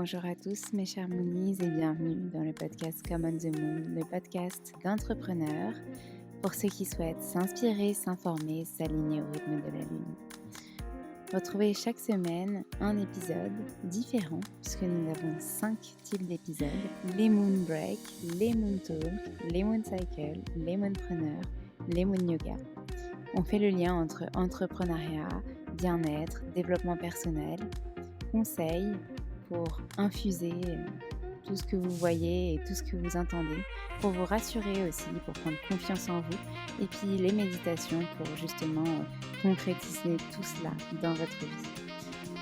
Bonjour à tous mes chers Moonies et bienvenue dans le podcast Come on the Moon, le podcast d'entrepreneurs pour ceux qui souhaitent s'inspirer, s'informer, s'aligner au rythme de la Lune. Retrouvez chaque semaine un épisode différent puisque nous avons 5 types d'épisodes, les Moon Break, les Moon Talk, les Moon Cycle, les Moonpreneurs, les Moon Yoga. On fait le lien entre entrepreneuriat, bien-être, développement personnel, conseils pour infuser tout ce que vous voyez et tout ce que vous entendez, pour vous rassurer aussi, pour prendre confiance en vous, et puis les méditations pour justement concrétiser tout cela dans votre vie.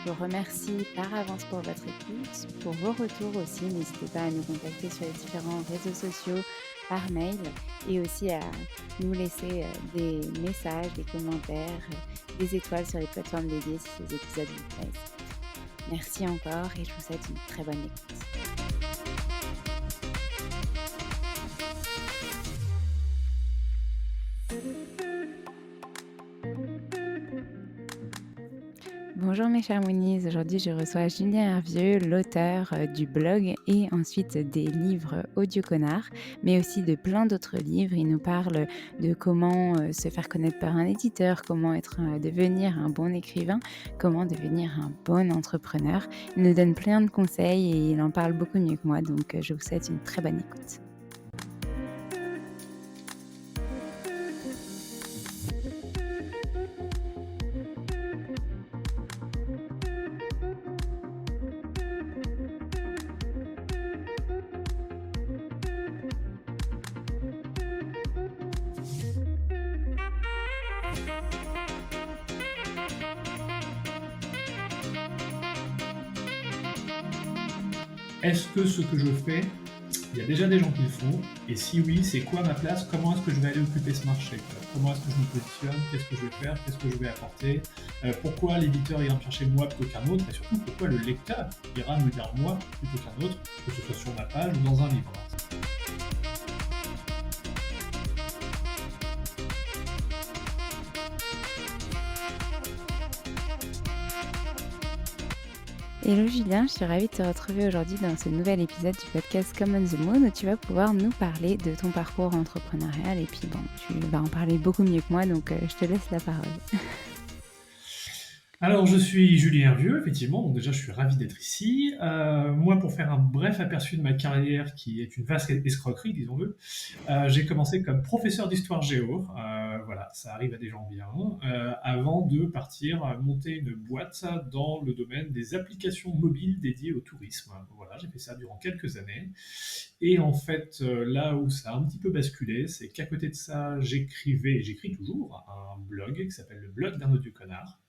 Je vous remercie par avance pour votre écoute, pour vos retours aussi. N'hésitez pas à nous contacter sur les différents réseaux sociaux, par mail, et aussi à nous laisser des messages, des commentaires, des étoiles sur les plateformes dédiées si ces épisodes vous plaisent. Merci encore et je vous souhaite une très bonne écoute. Bonjour mes chers Moonies, aujourd'hui je reçois Julien Hervieux, l'auteur du blog et ensuite des livres Audio Connard, mais aussi de plein d'autres livres. Il nous parle de comment se faire connaître par un éditeur, comment devenir un bon écrivain, comment devenir un bon entrepreneur. Il nous donne plein de conseils et il en parle beaucoup mieux que moi, donc je vous souhaite une très bonne écoute. Est-ce que ce que je fais, il y a déjà des gens qui le font? Et si oui, c'est quoi ma place? Comment est-ce que je vais aller occuper ce marché? Comment est-ce que je me positionne? Qu'est-ce que je vais faire? Qu'est-ce que je vais apporter? Pourquoi l'éditeur ira me chercher moi plutôt qu'un autre? Et surtout, pourquoi le lecteur ira me lire moi plutôt qu'un autre, que ce soit sur ma page ou dans un livre? Hello Julien, je suis ravie de te retrouver aujourd'hui dans ce nouvel épisode du podcast Come on the Moon où tu vas pouvoir nous parler de ton parcours entrepreneurial et puis bon, tu vas en parler beaucoup mieux que moi donc je te laisse la parole. Alors, je suis Julien Hervieux, effectivement, donc déjà je suis ravi d'être ici. Moi, pour faire un bref aperçu de ma carrière, qui est une vaste escroquerie, disons-le, j'ai commencé comme professeur d'histoire géo, voilà, ça arrive à des gens bien, avant de partir monter une boîte dans le domaine des applications mobiles dédiées au tourisme. Voilà, j'ai fait ça durant quelques années. Et en fait, là où ça a un petit peu basculé, c'est qu'à côté de ça, j'écrivais, et j'écris toujours, un blog qui s'appelle le blog d'un audio connard.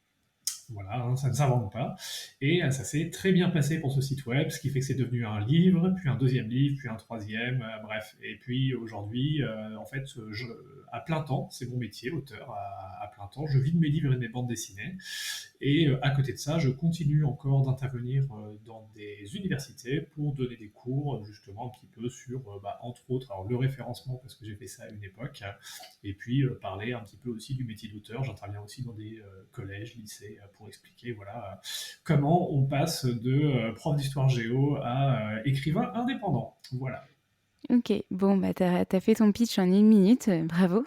Voilà, hein, ça ne s'invente pas. Et ça s'est très bien passé pour ce site web, ce qui fait que c'est devenu un livre, puis un deuxième livre, puis un troisième, bref. Et puis aujourd'hui, en fait, à plein temps, c'est mon métier, auteur à plein temps. Je vis de mes livres et de mes bandes dessinées. Et à côté de ça, je continue encore d'intervenir dans des universités pour donner des cours, justement, un petit peu sur, entre autres, alors, le référencement, parce que j'ai fait ça à une époque, et puis parler un petit peu aussi du métier d'auteur. J'interviens aussi dans des collèges, lycées, pour expliquer voilà, comment on passe de prof d'histoire géo à écrivain indépendant. Voilà. Ok, bon bah t'as fait ton pitch en 1 minute, bravo.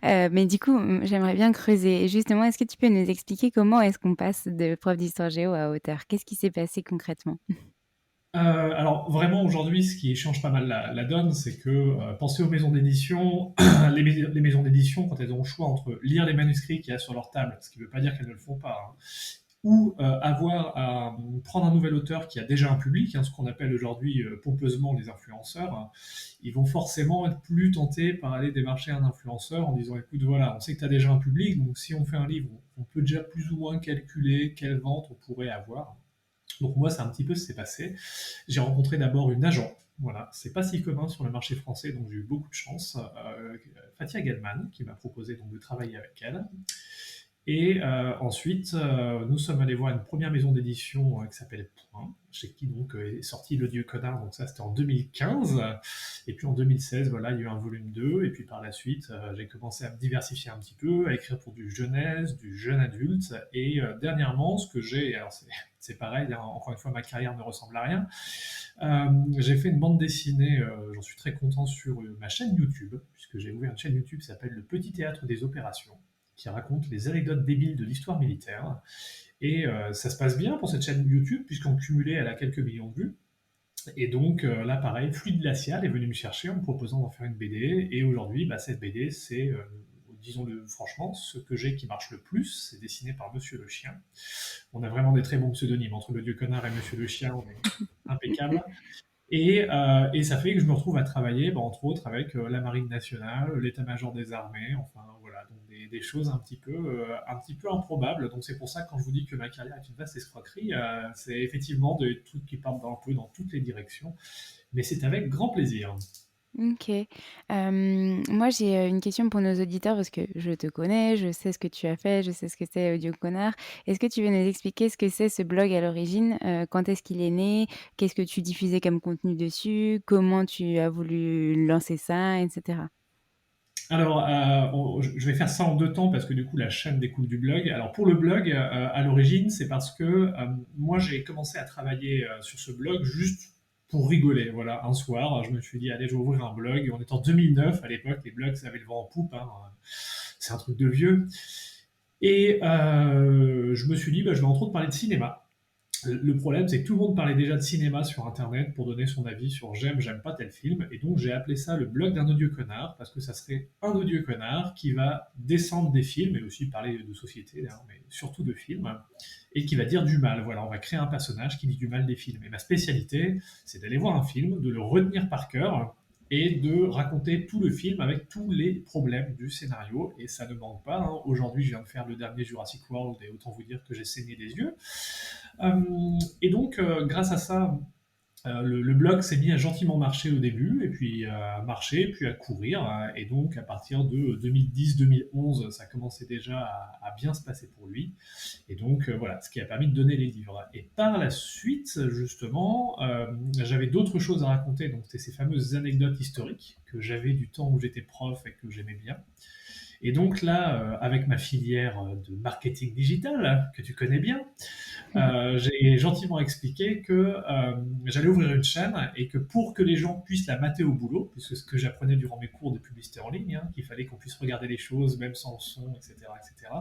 Mais du coup, j'aimerais bien creuser. Justement, est-ce que tu peux nous expliquer comment est-ce qu'on passe de prof d'histoire géo à auteur? Qu'est-ce qui s'est passé concrètement? Alors vraiment aujourd'hui, ce qui change pas mal la donne, c'est que pensez aux maisons d'édition, les maisons d'édition, quand elles ont le choix entre lire les manuscrits qu'il y a sur leur table, ce qui ne veut pas dire qu'elles ne le font pas, hein, ou avoir à prendre un nouvel auteur qui a déjà un public, hein, ce qu'on appelle aujourd'hui pompeusement les influenceurs, hein, ils vont forcément être plus tentés par aller démarcher un influenceur en disant écoute voilà, on sait que tu as déjà un public, donc si on fait un livre, on peut déjà plus ou moins calculer quelle vente on pourrait avoir. Donc moi, c'est un petit peu ce qui s'est passé. J'ai rencontré d'abord une agent. Voilà, c'est pas si commun sur le marché français, donc j'ai eu beaucoup de chance. Fatia Gelman, qui m'a proposé donc de travailler avec elle. Et ensuite, nous sommes allés voir une première maison d'édition qui s'appelle Point, chez qui donc est sorti Le Dieu Connard, donc ça c'était en 2015. Et puis en 2016, voilà, il y a eu un volume 2. Et puis par la suite, j'ai commencé à me diversifier un petit peu, à écrire pour du jeunesse, du jeune adulte. Et dernièrement, ce que j'ai, alors c'est pareil, hein, encore une fois, ma carrière ne ressemble à rien. J'ai fait une bande dessinée, j'en suis très content, sur ma chaîne YouTube, puisque j'ai ouvert une chaîne YouTube qui s'appelle Le Petit Théâtre des Opérations, qui raconte les anecdotes débiles de l'histoire militaire. Et ça se passe bien pour cette chaîne YouTube, puisqu'en cumulé, elle a quelques millions de vues. Et donc là, pareil, Fluide Glacial est venu me chercher en me proposant d'en faire une BD. Et aujourd'hui, cette BD, c'est, disons-le franchement, ce que j'ai qui marche le plus. C'est dessiné par Monsieur le Chien. On a vraiment des très bons pseudonymes. Entre le Dieu Connard et Monsieur le Chien, on est impeccable. Et ça fait que je me retrouve à travailler, entre autres, avec la Marine nationale, l'état-major des armées, enfin voilà, donc des choses un petit peu improbables. Donc c'est pour ça que quand je vous dis que ma carrière est une vaste escroquerie, c'est effectivement des trucs qui partent un peu dans toutes les directions, mais c'est avec grand plaisir. OK. Moi, j'ai, une question pour nos auditeurs parce que je te connais, je sais ce que tu as fait, je sais ce que c'est Audio Connard. Est-ce que tu veux nous expliquer ce que c'est ce blog à l'origine? Quand est-ce qu'il est né? Qu'est-ce que tu diffusais comme contenu dessus? Comment tu as voulu lancer ça et cetera? Alors, je vais faire ça en deux temps parce que du coup la chaîne découle du blog. Alors pour le blog, à l'origine, c'est parce que moi j'ai commencé à travailler sur ce blog juste pour rigoler. Voilà, un soir, je me suis dit, allez, je vais ouvrir un blog. On est en 2009 à l'époque, les blogs, ça avait le vent en poupe, hein. C'est un truc de vieux. Et je me suis dit, je vais entre autres parler de cinéma. Le problème, c'est que tout le monde parlait déjà de cinéma sur Internet pour donner son avis sur j'aime pas tel film. Et donc, j'ai appelé ça le blog d'un odieux connard, parce que ça serait un odieux connard qui va descendre des films, et aussi parler de société, d'ailleurs, mais surtout de films, et qui va dire du mal. Voilà, on va créer un personnage qui dit du mal des films. Et ma spécialité, c'est d'aller voir un film, de le retenir par cœur, et de raconter tout le film avec tous les problèmes du scénario. Et ça ne manque pas, hein. Aujourd'hui, je viens de faire le dernier Jurassic World, et autant vous dire que j'ai saigné des yeux. Et donc, grâce à ça, le blog s'est mis à gentiment marcher au début, et puis à marcher, puis à courir. Et donc, à partir de 2010-2011, ça commençait déjà à bien se passer pour lui. Et donc, voilà, ce qui a permis de donner les livres. Et par la suite, justement, j'avais d'autres choses à raconter. Donc, c'était ces fameuses anecdotes historiques que j'avais du temps où j'étais prof et que j'aimais bien. Et donc là, avec ma filière de marketing digital, que tu connais bien, j'ai gentiment expliqué que j'allais ouvrir une chaîne et que pour que les gens puissent la mater au boulot, puisque ce que j'apprenais durant mes cours de publicité en ligne, hein, qu'il fallait qu'on puisse regarder les choses même sans le son, etc., etc.,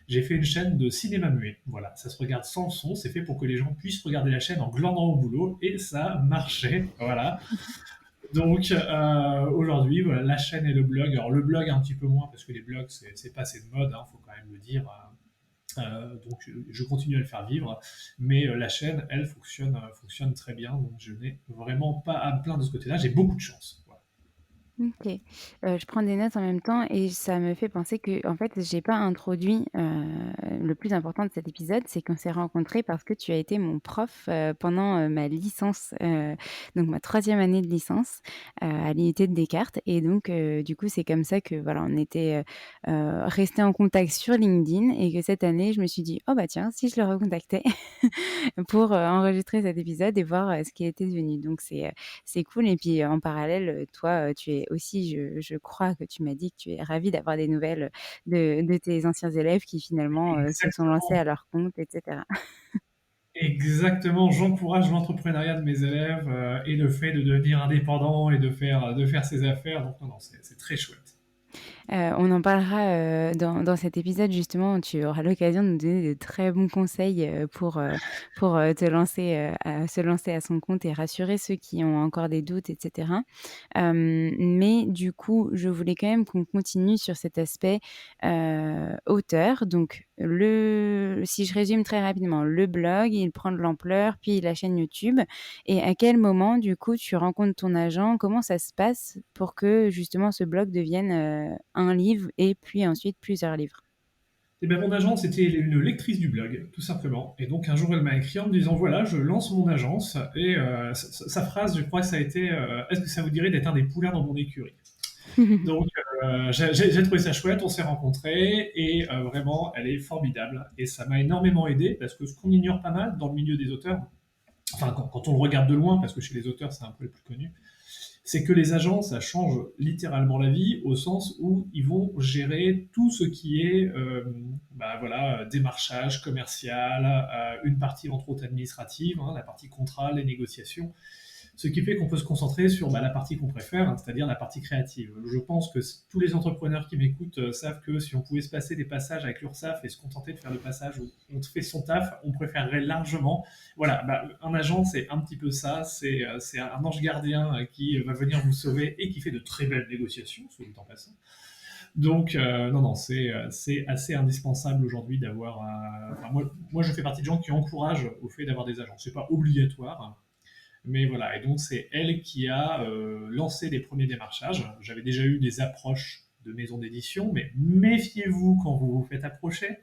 j'ai fait une chaîne de cinéma muet. Voilà, ça se regarde sans son, c'est fait pour que les gens puissent regarder la chaîne en glandant au boulot, et ça marchait. Voilà. Donc aujourd'hui, voilà, la chaîne et le blog. Alors le blog un petit peu moins parce que les blogs c'est passé de mode, hein, faut quand même le dire. Donc je continue à le faire vivre, mais la chaîne, elle, fonctionne très bien. Donc je n'ai vraiment pas à me plaindre de ce côté-là. J'ai beaucoup de chance. Voilà. OK. Je prends des notes en même temps et ça me fait penser que en fait, j'ai pas introduit, le plus important de cet épisode, c'est qu'on s'est rencontrés parce que tu as été mon prof, pendant, ma licence, donc ma troisième année de licence, à l'IUT de Descartes et donc du coup, c'est comme ça que voilà, on était, restés en contact sur LinkedIn et que cette année, je me suis dit: «Oh bah tiens, si je le recontactais?» pour, enregistrer cet épisode et voir, ce qui était devenu. Donc c'est cool et puis, en parallèle, toi, tu es aussi je crois que tu m'as dit que tu es ravie d'avoir des nouvelles, de tes anciens élèves qui finalement, se sont lancés Exactement. à leur compte et cetera. Exactement, j'encourage l'entrepreneuriat de mes élèves et le fait de devenir indépendant et de faire ses affaires. Donc non, non, c'est très chouette. On en parlera, dans cet épisode justement, tu auras l'occasion de nous donner de très bons conseils, pour te lancer, à se lancer à son compte et rassurer ceux qui ont encore des doutes et cetera. Mais du coup, je voulais quand même qu'on continue sur cet aspect, auteur. Donc si je résume très rapidement, le blog, il prend de l'ampleur, puis la chaîne YouTube et à quel moment, du coup, tu rencontres ton agent? Comment ça se passe pour que justement ce blog devienne, un livre et puis ensuite plusieurs livres? Et bien, mon agence était une lectrice du blog, tout simplement. Et donc, un jour, elle m'a écrit en me disant, voilà, je lance mon agence. Et sa phrase, je crois que ça a été, est-ce que ça vous dirait d'être un des poulains dans mon écurie? Donc, j'ai trouvé ça chouette, on s'est rencontrés et vraiment, elle est formidable. Et ça m'a énormément aidé parce que ce qu'on ignore pas mal dans le milieu des auteurs, enfin quand on le regarde de loin, parce que chez les auteurs c'est un peu le plus connu, c'est que les agents, ça change littéralement la vie au sens où ils vont gérer tout ce qui est voilà, démarchage commercial, une partie entre autres administrative, hein, la partie contrat, les négociations, ce qui fait qu'on peut se concentrer sur la partie qu'on préfère, hein, c'est-à-dire la partie créative. Je pense que tous les entrepreneurs qui m'écoutent savent que si on pouvait se passer des passages avec l'URSSAF et se contenter de faire le passage où on fait son taf, on préférerait largement. Voilà, un agent, c'est un petit peu ça, c'est un ange gardien qui va venir vous sauver et qui fait de très belles négociations, soit dit en passant. Donc, non, c'est assez indispensable aujourd'hui d'avoir. Enfin, moi, je fais partie de gens qui encouragent au fait d'avoir des agents. C'est pas obligatoire, hein, mais voilà, et donc c'est elle qui a lancé les premiers démarchages. J'avais déjà eu des approches de maisons d'édition, mais méfiez-vous quand vous vous faites approcher.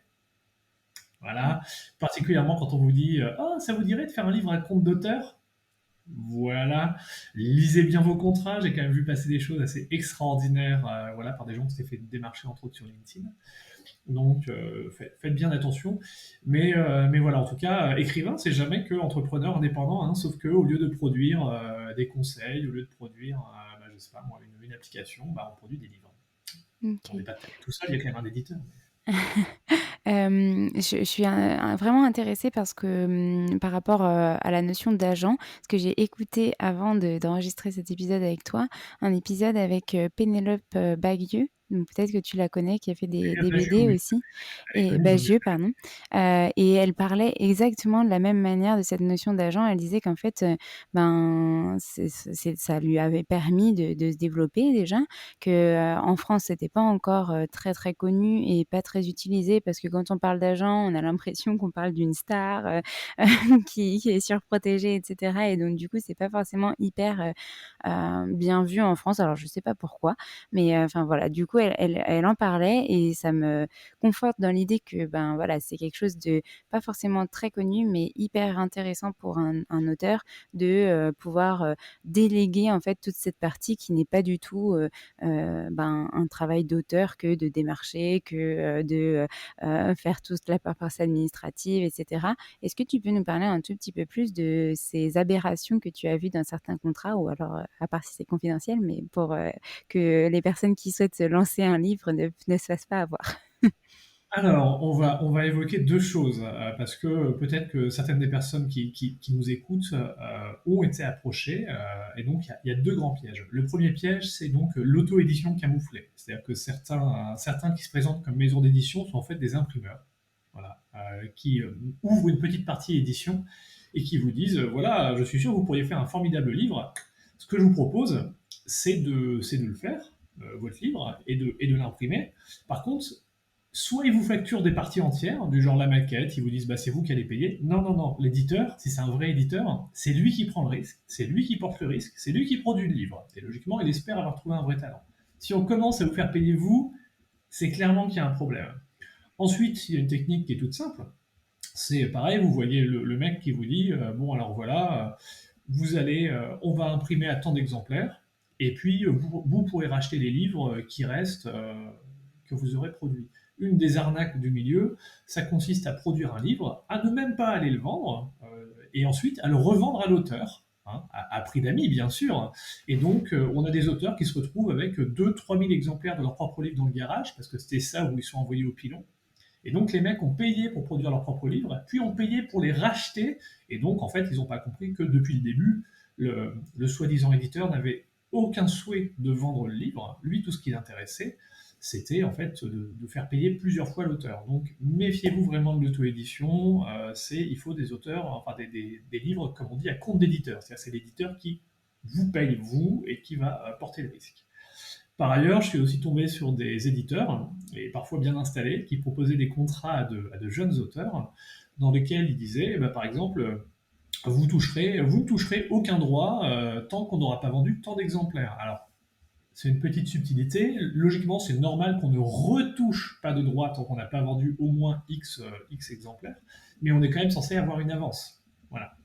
Voilà, particulièrement quand on vous dit oh, ça vous dirait de faire un livre à compte d'auteur. Voilà, lisez bien vos contrats. J'ai quand même vu passer des choses assez extraordinaires voilà, par des gens qui s'étaient fait démarcher entre autres sur LinkedIn. Donc faites bien attention. Mais voilà, en tout cas, écrivain, c'est jamais que entrepreneur indépendant, hein, sauf que au lieu de produire des conseils, au lieu de produire, je sais pas moi, une application, on produit des livres. On n'est OK. pas tout seul, il y a quand même un éditeur. Je suis vraiment intéressée parce que, par rapport, à la notion d'agent, parce que j'ai écouté avant d'enregistrer cet épisode avec toi, un épisode avec, Pénélope, Bagieux, donc peut-être que tu la connais, qui a fait des Bagieux, BD oui, aussi elle est et connue, oui. Bagieux, pardon, et elle parlait exactement de la même manière de cette notion d'agent. Elle disait qu'en fait, ça lui avait permis de se développer déjà, que, en France, c'était pas encore, très, très connu et pas très utilisé parce que quand on parle d'agent, on a l'impression qu'on parle d'une star, qui est surprotégée et cetera et donc du coup, c'est pas forcément hyper, bien vu en France. Alors je sais pas pourquoi, mais enfin voilà, du coup, elle en parlait et ça me conforte dans l'idée que, voilà, c'est quelque chose de pas forcément très connu, mais hyper intéressant pour un auteur de, pouvoir, déléguer en fait toute cette partie qui n'est pas du tout, un travail d'auteur que de démarcher, que, de, faire toute la paperasse administrative et cetera. Est-ce que tu peux nous parler un tout petit peu plus de ces aberrations que tu as vues dans certains contrats ou alors, à part si c'est confidentiel, mais pour, que les personnes qui souhaitent se lancer un livre ne se fassent pas avoir? Alors, on va évoquer deux choses, parce que peut-être que certaines des personnes qui nous écoutent ont été approchées, et donc il y a deux grands pièges. Le premier piège, c'est donc l'auto-édition camouflée. C'est-à-dire que certains qui se présentent comme maison d'édition sont en fait des imprimeurs, voilà, qui ouvrent une petite partie édition et qui vous disent, voilà, je suis sûr que vous pourriez faire un formidable livre. Ce que je vous propose, c'est de le faire, votre livre, et de l'imprimer. Par contre, soit ils vous facturent des parties entières, du genre la maquette, ils vous disent c'est vous qui allez payer. Non, non, non, l'éditeur, si c'est un vrai éditeur, c'est lui qui prend le risque, c'est lui qui porte le risque, c'est lui qui produit le livre. Et logiquement, il espère avoir trouvé un vrai talent. Si on commence à vous faire payer vous, c'est clairement qu'il y a un problème. Ensuite, il y a une technique qui est toute simple. C'est pareil, vous voyez le mec qui vous dit bon alors voilà, on va imprimer à tant d'exemplaires, et puis vous pourrez racheter les livres qui restent, que vous aurez produits. Une des arnaques du milieu, ça consiste à produire un livre, à ne même pas aller le vendre, et ensuite à le revendre à l'auteur, hein, à prix d'amis bien sûr. Et donc on a des auteurs qui se retrouvent avec 2 000 à 3 000 exemplaires de leur propre livre dans le garage, parce que c'était ça où ils sont envoyés au pilon. Et donc les mecs ont payé pour produire leurs propres livres, puis ont payé pour les racheter. Et donc en fait, ils n'ont pas compris que depuis le début, le soi-disant éditeur n'avait aucun souhait de vendre le livre. Lui, tout ce qui l'intéressait, c'était en fait de faire payer plusieurs fois l'auteur. Donc méfiez-vous vraiment de l'auto-édition. Il faut des auteurs, enfin des livres, comme on dit, à compte d'éditeur. C'est-à-dire c'est l'éditeur qui vous paye vous et qui va porter le risque. Par ailleurs, je suis aussi tombé sur des éditeurs, et parfois bien installés, qui proposaient des contrats à de jeunes auteurs, dans lesquels ils disaient, par exemple, vous ne toucherez aucun droit tant qu'on n'aura pas vendu tant d'exemplaires. Alors, c'est une petite subtilité. Logiquement, c'est normal qu'on ne retouche pas de droit tant qu'on n'a pas vendu au moins X exemplaires, mais on est quand même censé avoir une avance. Voilà.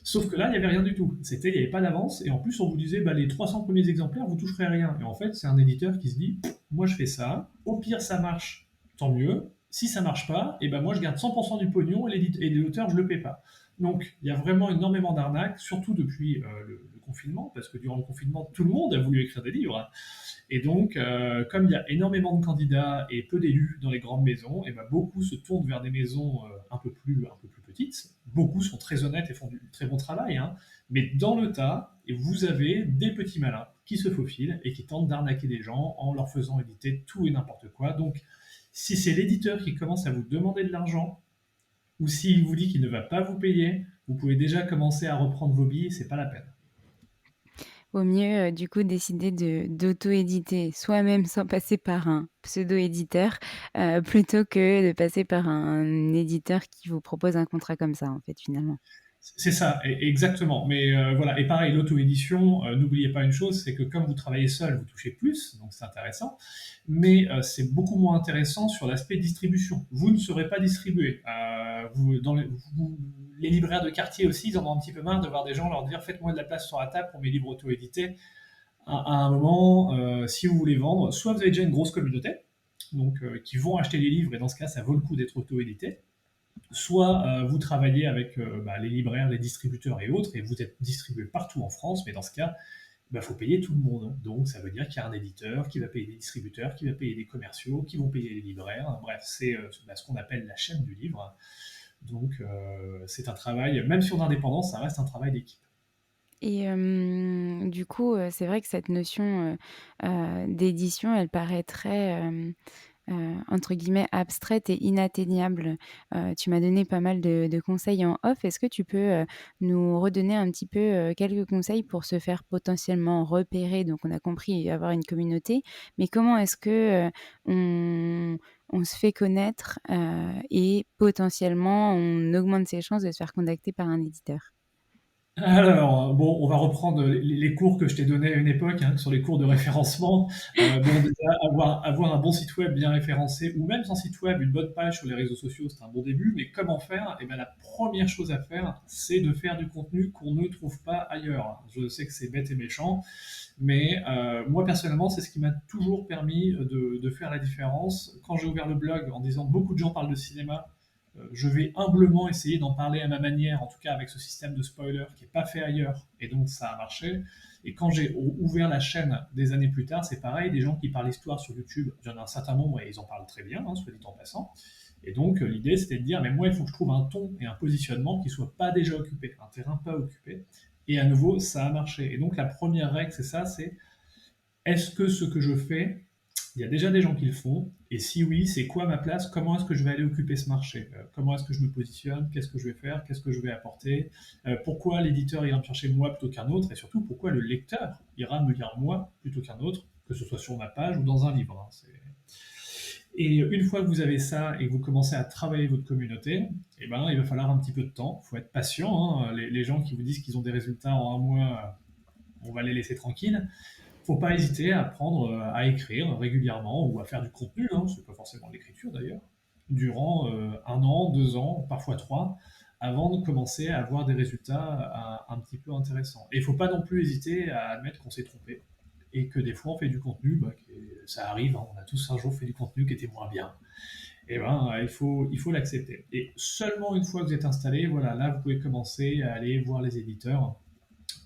Sauf que là, il n'y avait rien du tout. Il n'y avait pas d'avance, et en plus, on vous disait, les 300 premiers exemplaires, vous toucherez rien. Et en fait, c'est un éditeur qui se dit, moi, je fais ça. Au pire, ça marche, tant mieux. Si ça marche pas, et moi, je garde 100% du pognon, et l'auteur, je le paie pas. Donc, il y a vraiment énormément d'arnaques, surtout depuis le confinement, parce que durant le confinement, tout le monde a voulu écrire des livres. Et donc, comme il y a énormément de candidats et peu d'élus dans les grandes maisons, et ben beaucoup se tournent vers des maisons un peu plus petites. Beaucoup sont très honnêtes et font du très bon travail, hein. Mais dans le tas, vous avez des petits malins qui se faufilent et qui tentent d'arnaquer des gens en leur faisant éditer tout et n'importe quoi. Donc, si c'est l'éditeur qui commence à vous demander de l'argent, ou s'il vous dit qu'il ne va pas vous payer, vous pouvez déjà commencer à reprendre vos billets, c'est pas la peine. Vaut mieux, du coup, décider d'auto-éditer soi-même sans passer par un pseudo-éditeur, plutôt que de passer par un éditeur qui vous propose un contrat comme ça, en fait, finalement. C'est ça, exactement. Mais voilà, et pareil, l'auto-édition, n'oubliez pas une chose, c'est que comme vous travaillez seul, vous touchez plus, donc c'est intéressant, mais c'est beaucoup moins intéressant sur l'aspect distribution. Vous ne serez pas distribué. Les libraires de quartier aussi, ils en ont un petit peu marre de voir des gens leur dire faites-moi de la place sur la table pour mes livres auto-édités. À un moment, si vous voulez vendre, soit vous avez déjà une grosse communauté, donc qui vont acheter les livres, et dans ce cas, ça vaut le coup d'être auto-édité, soit vous travaillez avec les libraires, les distributeurs et autres, et vous êtes distribué partout en France, mais dans ce cas, il faut payer tout le monde. Donc ça veut dire qu'il y a un éditeur qui va payer des distributeurs, qui va payer des commerciaux, qui vont payer les libraires. Bref, c'est ce qu'on appelle la chaîne du livre. Donc c'est un travail, même si on est indépendant, ça reste un travail d'équipe. Et du coup, c'est vrai que cette notion, d'édition, elle paraît très, entre guillemets «abstraite» et inatteignable. Tu m'as donné pas mal de conseils en off. Est-ce que tu peux, nous redonner un petit peu, quelques conseils pour se faire potentiellement repérer? Donc on a compris, avoir une communauté, mais comment est-ce que, on se fait connaître, et potentiellement on augmente ses chances de se faire contacter par un éditeur? Alors, bon, on va reprendre les cours que je t'ai donnés à une époque, hein, sur les cours de référencement. Bon, déjà, avoir un bon site web bien référencé, ou même sans site web, une bonne page sur les réseaux sociaux, c'est un bon début. Mais comment faire? Eh ben, la première chose à faire, c'est de faire du contenu qu'on ne trouve pas ailleurs. Je sais que c'est bête et méchant, mais moi, personnellement, c'est ce qui m'a toujours permis de faire la différence. Quand j'ai ouvert le blog en disant beaucoup de gens parlent de cinéma, je vais humblement essayer d'en parler à ma manière, en tout cas avec ce système de spoiler qui n'est pas fait ailleurs, et donc ça a marché. Et quand j'ai ouvert la chaîne des années plus tard, c'est pareil, des gens qui parlent histoire sur YouTube, il y en a un certain nombre et ils en parlent très bien, hein, soit dit en passant. Et donc l'idée c'était de dire, mais moi il faut que je trouve un ton et un positionnement qui ne soit pas déjà occupé, un terrain pas occupé. Et à nouveau, ça a marché. Et donc la première règle, c'est ça, c'est est-ce que ce que je fais, il y a déjà des gens qui le font? Et si oui, c'est quoi ma place? Comment est-ce que je vais aller occuper ce marché? Comment est-ce que je me positionne? Qu'est-ce que je vais faire? Qu'est-ce que je vais apporter? Pourquoi l'éditeur ira me chercher moi plutôt qu'un autre? Et surtout, pourquoi le lecteur ira me lire moi plutôt qu'un autre, que ce soit sur ma page ou dans un livre, hein, Et une fois que vous avez ça et que vous commencez à travailler votre communauté, eh ben, il va falloir un petit peu de temps. Il faut être patient, hein. Les gens qui vous disent qu'ils ont des résultats en un mois, on va les laisser tranquilles. Faut pas hésiter à apprendre à écrire régulièrement ou à faire du contenu, hein, c'est pas forcément de l'écriture d'ailleurs, durant un an, 2 ans, parfois trois, avant de commencer à avoir des résultats un petit peu intéressants. Et il faut pas non plus hésiter à admettre qu'on s'est trompé et que des fois on fait du contenu, ça arrive, hein, on a tous un jour fait du contenu qui était moins bien. Et ben il faut l'accepter. Et seulement une fois que vous êtes installé, voilà, là vous pouvez commencer à aller voir les éditeurs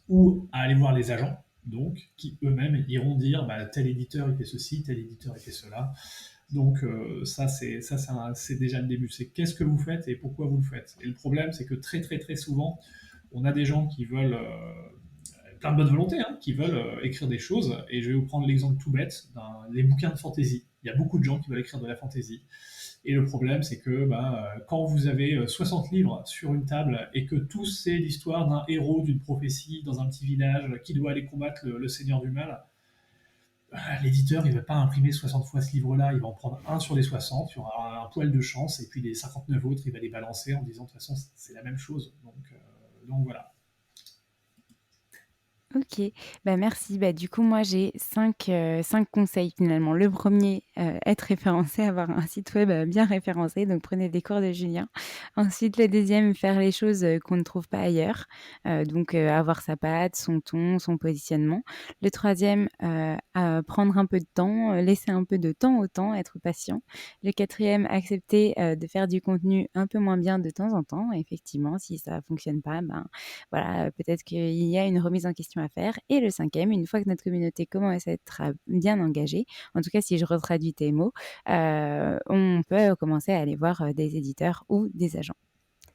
ou à aller voir les agents, donc, qui eux-mêmes iront dire bah, tel éditeur il fait ceci, tel éditeur il fait cela. Donc c'est déjà le début. C'est qu'est-ce que vous faites et pourquoi vous le faites. Et le problème, c'est que très très très souvent, on a des gens qui veulent plein de bonne volonté, hein, qui veulent écrire des choses. Et je vais vous prendre l'exemple tout bête des bouquins de fantasy. Il y a beaucoup de gens qui veulent écrire de la fantasy. Et le problème, c'est que quand vous avez 60 livres sur une table et que tous c'est l'histoire d'un héros d'une prophétie dans un petit village qui doit aller combattre le seigneur du mal, l'éditeur il ne va pas imprimer 60 fois ce livre-là, il va en prendre un sur les 60, il y aura un poil de chance, et puis les 59 autres, il va les balancer en disant de toute façon c'est la même chose. Donc voilà. OK, bah, merci. Bah, du coup, moi, j'ai 5 conseils finalement. Le premier, être référencé, avoir un site web, bien référencé, donc prenez des cours de Julien. Ensuite, le deuxième, faire les choses, qu'on ne trouve pas ailleurs, donc avoir sa patte, son ton, son positionnement. Le troisième, prendre un peu de temps, laisser un peu de temps au temps, être patient. Le quatrième, accepter, de faire du contenu un peu moins bien de temps en temps. Effectivement, si ça fonctionne pas, ben, voilà, peut-être qu'il y a une remise en question à faire. Et le cinquième, une fois que notre communauté commence à être bien engagée, en tout cas si je retraduis tes mots, on peut commencer à aller voir des éditeurs ou des agents.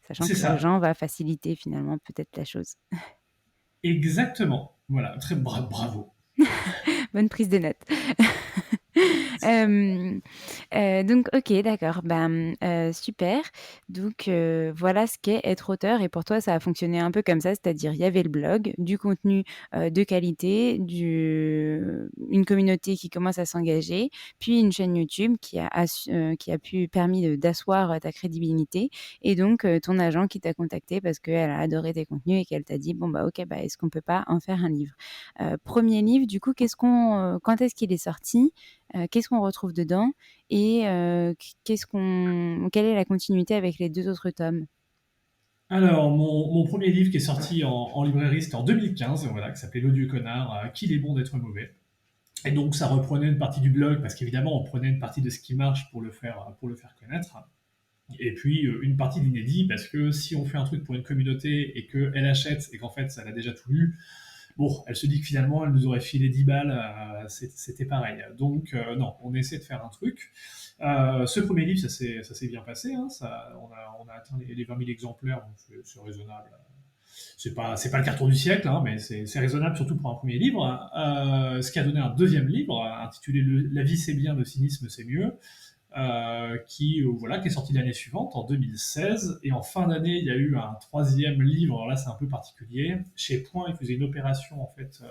Sachant C'est que ça, l'agent va faciliter finalement peut-être la chose. exactement. Voilà, bravo. Bonne prise de notes. Hem, donc OK, d'accord. Ben, super. Donc voilà ce qu'est être auteur et pour toi, ça a fonctionné un peu comme ça, c'est-à-dire il y avait le blog, du contenu, de qualité, une communauté qui commence à s'engager, puis une chaîne YouTube qui a pu permis d'asseoir, ta crédibilité et donc ton agent qui t'a contacté parce qu'elle a adoré tes contenus et qu'elle t'a dit: «Bon, bah, OK, bah, est-ce qu'on peut pas en faire un livre?» 1er livre, du coup, quand est-ce qu'il est sorti? Qu'est-ce qu'on retrouve dedans? Et quelle est la continuité avec les 2 autres tomes? Alors, mon premier livre qui est sorti en librairie, c'était en 2015, voilà, qui s'appelait L'odieux connard, qu'il est bon d'être mauvais. Et donc, ça reprenait une partie du blog, parce qu'évidemment, on prenait une partie de ce qui marche pour le faire connaître. Et puis, une partie d'inédit, parce que si on fait un truc pour une communauté et qu'elle achète et qu'en fait, ça l'a déjà tout lu, bon, elle se dit que finalement, elle nous aurait filé 10 balles, c'était pareil. Donc, non, on essaie de faire un truc. Ce premier livre, ça s'est bien passé. Hein, on a atteint les 20 000 exemplaires, donc c'est raisonnable. C'est pas le carton du siècle, hein, mais c'est raisonnable surtout pour un premier livre. Ce qui a donné un deuxième livre intitulé La vie c'est bien, le cynisme c'est mieux, voilà, qui est sorti l'année suivante, en 2016. Et en fin d'année, il y a eu un troisième livre. Alors là, c'est un peu particulier. Chez Point, ils faisaient une opération en fait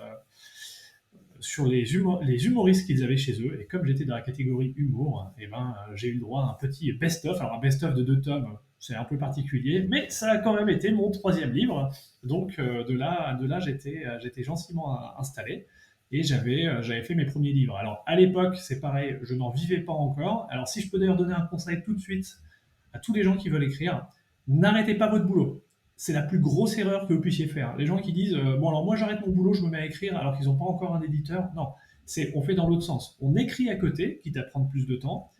sur les humoristes qu'ils avaient chez eux. Et comme j'étais dans la catégorie humour, et ben, j'ai eu le droit à un petit best-of. Alors un best-of de 2 tomes, c'est un peu particulier, mais ça a quand même été mon troisième livre. Donc de là j'étais gentiment installé. Et j'avais fait mes premiers livres. Alors à l'époque, c'est pareil, je n'en vivais pas encore. Alors si je peux d'ailleurs donner un conseil tout de suite à tous les gens qui veulent écrire, n'arrêtez pas votre boulot. C'est la plus grosse erreur que vous puissiez faire. Les gens qui disent bon alors moi j'arrête mon boulot, je me mets à écrire alors qu'ils n'ont pas encore un éditeur. Non, on fait dans l'autre sens. On écrit à côté, quitte à prendre plus de temps,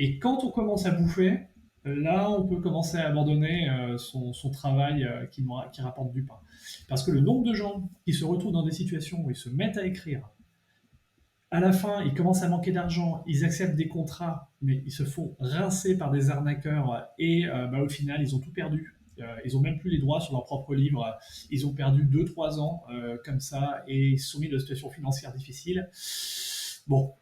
et quand on commence à bouffer, là on peut commencer à abandonner son travail qui rapporte du pain. Parce que le nombre de gens qui se retrouvent dans des situations où ils se mettent à écrire, à la fin, ils commencent à manquer d'argent, ils acceptent des contrats, mais ils se font rincer par des arnaqueurs et bah, au final, ils ont tout perdu. Ils ont même plus les droits sur leur propre livre. Ils ont perdu 2 3 ans comme ça et ils se sont mis dans une situation financière difficile. Bon,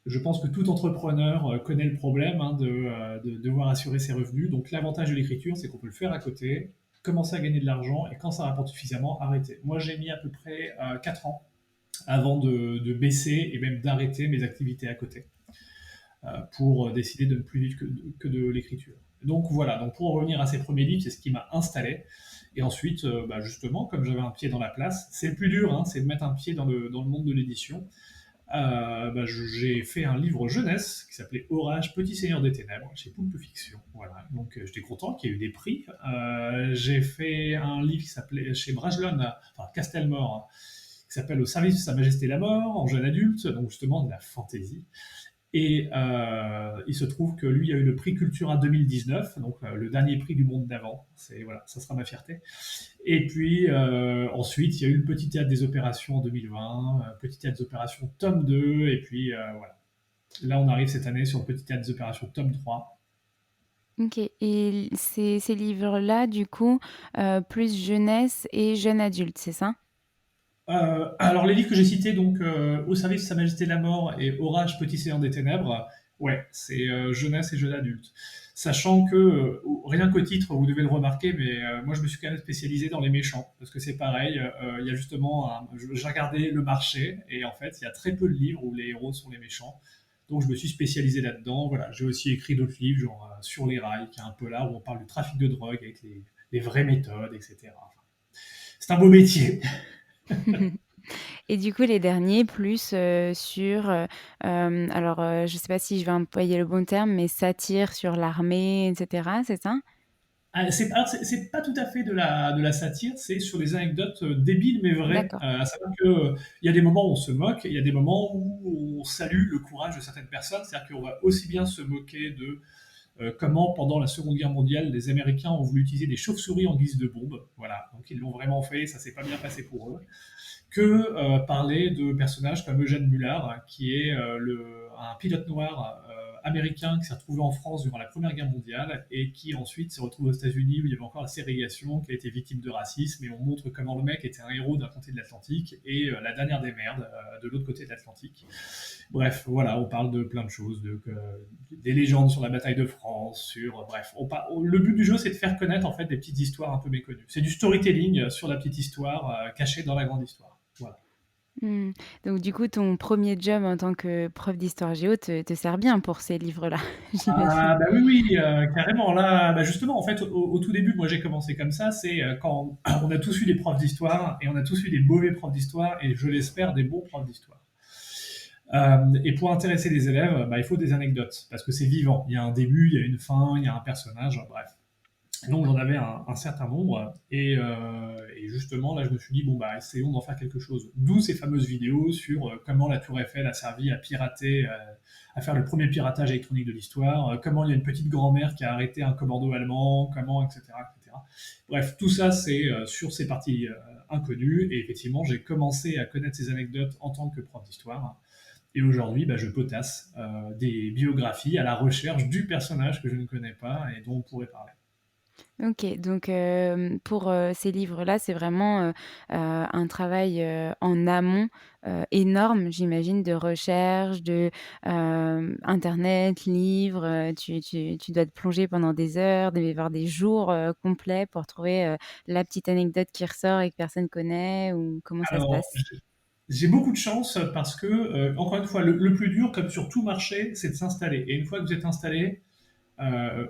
je pense que tout entrepreneur connaît le problème hein, de devoir assurer ses revenus. Donc l'avantage de l'écriture, c'est qu'on peut le faire à côté, commencer à gagner de l'argent et quand ça rapporte suffisamment, arrêter. Moi, j'ai mis à peu près 4 ans avant de baisser et même d'arrêter mes activités à côté pour décider de ne plus vivre que de l'écriture. Donc voilà, donc pour en revenir à ces premiers livres, c'est ce qui m'a installé. Et ensuite, bah justement, comme j'avais un pied dans la place, c'est le plus dur, hein, c'est de mettre un pied dans le monde de l'édition. Bah, j'ai fait un livre jeunesse qui s'appelait Orage, Petit Seigneur des Ténèbres, chez Poulpe Fiction. Voilà. Donc j'étais content qu'il y ait eu des prix. J'ai fait un livre qui s'appelait chez Bragelonne, enfin Castelmore, qui s'appelle Au service de Sa Majesté la Mort, en jeune adulte, donc justement de la fantaisie. Et il se trouve que lui a eu le prix Cultura 2019, donc le dernier prix du monde d'avant. C'est voilà, ça sera ma fierté. Et puis ensuite, il y a eu le Petit Théâtre des Opérations en 2020, Petit Théâtre des Opérations tome 2, et puis voilà. Là, on arrive cette année sur le Petit Théâtre des Opérations tome 3. OK, et ces livres-là, du coup, plus jeunesse et jeune adulte, c'est ça? Alors les livres que j'ai cités, donc Au service de Sa Majesté la Mort et Orage, Petit Seigneur des Ténèbres, ouais, c'est jeunesse et jeune adulte. Sachant que, rien qu'au titre, vous devez le remarquer, mais moi je me suis quand même spécialisé dans les méchants, parce que c'est pareil, il y a justement, j'ai regardé le marché, et en fait il y a très peu de livres où les héros sont les méchants, donc je me suis spécialisé là-dedans. Voilà, j'ai aussi écrit d'autres livres, genre Sur les rails, qui est un peu là, où on parle du trafic de drogue avec les vraies méthodes, etc. Enfin, c'est un beau métier. Et du coup, les derniers, plus sur, alors, je ne sais pas si je vais employer le bon terme, mais satire sur l'armée, etc., c'est ça? Ah, c'est pas tout à fait de la satire, c'est sur des anecdotes débiles mais vraies. D'accord. À savoir que il y a des moments où on se moque, il y a des moments où on salue le courage de certaines personnes. C'est-à-dire qu'on va aussi bien se moquer de comment, pendant la Seconde Guerre mondiale, les Américains ont voulu utiliser des chauves-souris en guise de bombes. Voilà, donc ils l'ont vraiment fait, ça s'est pas bien passé pour eux. Que parler de personnages comme Eugène Bullard, qui est un pilote noir américain qui s'est retrouvé en France durant la Première Guerre mondiale et qui ensuite s'est retrouvé aux États-Unis où il y avait encore la ségrégation, qui a été victime de racisme, et on montre comment le mec était un héros d'un côté de l'Atlantique et la dernière des merdes de l'autre côté de l'Atlantique. Bref, voilà, on parle de plein de choses, des légendes sur la bataille de France, bref, le but du jeu, c'est de faire connaître en fait des petites histoires un peu méconnues. C'est du storytelling sur la petite histoire cachée dans la grande histoire. Voilà. Mmh. Donc du coup, ton premier job en tant que prof d'histoire géo te sert bien pour ces livres-là, j'imagine? Ah bah oui, oui, carrément. Là, bah justement, en fait, au tout début, moi j'ai commencé comme ça. C'est quand on a tous eu des profs d'histoire et on a tous eu des mauvais profs d'histoire et je l'espère des bons profs d'histoire. Et pour intéresser les élèves, bah, il faut des anecdotes parce que c'est vivant. Il y a un début, il y a une fin, il y a un personnage, bref. Donc j'en avais un certain nombre et justement là je me suis dit bon bah essayons d'en faire quelque chose. D'où ces fameuses vidéos sur comment la Tour Eiffel a servi à pirater, à faire le premier piratage électronique de l'histoire, comment il y a une petite grand-mère qui a arrêté un commando allemand, comment etc etc. Bref tout ça c'est sur ces parties inconnues et effectivement j'ai commencé à connaître ces anecdotes en tant que prof d'histoire. Et aujourd'hui, bah, je potasse des biographies à la recherche du personnage que je ne connais pas et dont on pourrait parler. OK, donc pour, ces livres-là, c'est vraiment, un travail, en amont, énorme, j'imagine, de recherche, de, internet, livres, tu dois te plonger pendant des heures, voire des jours, complets pour trouver, la petite anecdote qui ressort et que personne connaît ou comment ça se Alors, passe? j'ai beaucoup de chance parce que, encore une fois, le plus dur, comme sur tout marché, c'est de s'installer. Et une fois que vous êtes installé, euh,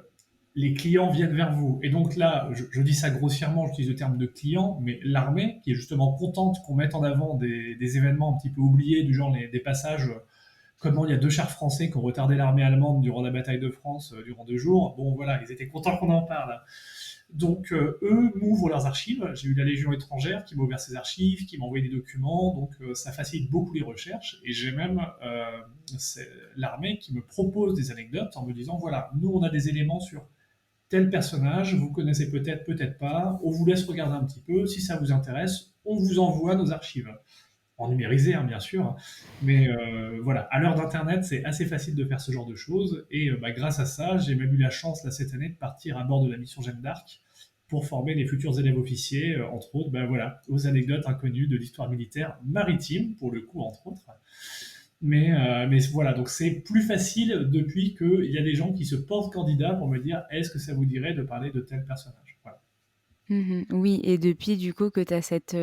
les clients viennent vers vous. Et donc là, je dis ça grossièrement, j'utilise le terme de client, mais l'armée, qui est justement contente qu'on mette en avant des événements un petit peu oubliés, du genre des passages, comment il y a deux chars français qui ont retardé l'armée allemande durant la bataille de France durant 2 jours. Bon, voilà, ils étaient contents qu'on en parle. Donc, eux m'ouvrent leurs archives. J'ai eu la Légion étrangère qui m'a ouvert ses archives, qui m'a envoyé des documents. Donc, ça facilite beaucoup les recherches. Et j'ai même l'armée qui me propose des anecdotes en me disant voilà, nous, on a des éléments sur tel personnage, vous connaissez peut-être, peut-être pas. On vous laisse regarder un petit peu. Si ça vous intéresse, on vous envoie nos archives en numérisé, hein, bien sûr. Mais voilà, à l'heure d'Internet, c'est assez facile de faire ce genre de choses. Et bah, grâce à ça, j'ai même eu la chance, là, cette année, de partir à bord de la mission Jeanne d'Arc pour former les futurs élèves officiers, entre autres, bah, voilà, aux anecdotes inconnues de l'histoire militaire maritime, pour le coup, entre autres. Mais voilà, donc c'est plus facile depuis qu'il y a des gens qui se portent candidats pour me dire est-ce que ça vous dirait de parler de tel personnage. Voilà. Mmh. Oui, et depuis du coup que tu as cette,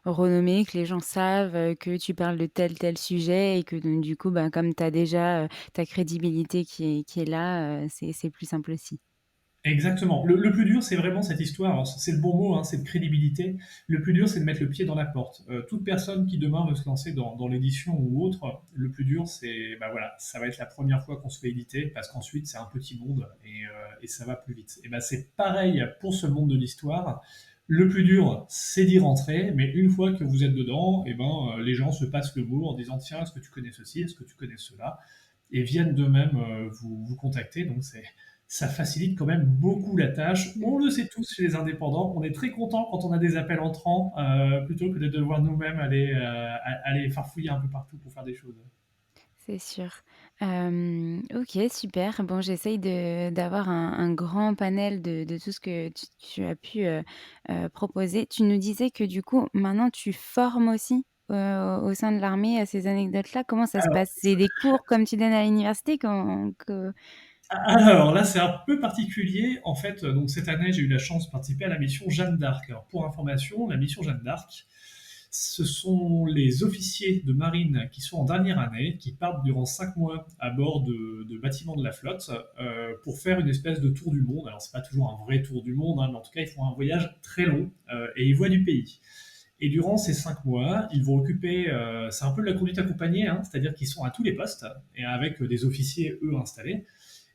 renommée, que les gens savent, que tu parles de tel sujet et que donc du coup, ben, comme tu as déjà, ta crédibilité qui est là, c'est plus simple aussi. Exactement. Le plus dur, c'est vraiment cette histoire. Alors, c'est le bon mot, hein, cette crédibilité. Le plus dur, c'est de mettre le pied dans la porte. Toute personne qui demain veut se lancer dans l'édition ou autre, le plus dur, c'est, bah voilà, ça va être la première fois qu'on se fait éditer, parce qu'ensuite, c'est un petit monde et ça va plus vite. Et ben, c'est pareil pour ce monde de l'histoire. Le plus dur, c'est d'y rentrer, mais une fois que vous êtes dedans, et ben, les gens se passent le mot en disant tiens, est-ce que tu connais ceci, est-ce que tu connais cela, et viennent d'eux-mêmes vous contacter. Donc ça facilite quand même beaucoup la tâche. On Mmh. le sait tous chez les indépendants, on est très content quand on a des appels entrants, plutôt que de devoir nous-mêmes aller farfouiller un peu partout pour faire des choses. C'est sûr. OK, super. Bon, j'essaye d'avoir un grand panel de tout ce que tu as pu, proposer. Tu nous disais que du coup, maintenant tu formes aussi, au sein de l'armée à ces anecdotes-là. Comment ça se Alors, passe? C'est des cours comme tu donnes à l'université? Quand que alors là, c'est un peu particulier. En fait, donc cette année, j'ai eu la chance de participer à la mission Jeanne d'Arc. Alors, pour information, la mission Jeanne d'Arc, ce sont les officiers de marine qui sont en dernière année, qui partent durant 5 mois à bord de bâtiments de la flotte pour faire une espèce de tour du monde. Alors, c'est pas toujours un vrai tour du monde, hein, mais en tout cas, ils font un voyage très long et ils voient du pays. Et durant ces 5 mois, ils vont occuper, c'est un peu de la conduite accompagnée, hein, c'est-à-dire qu'ils sont à tous les postes et avec des officiers, eux, installés.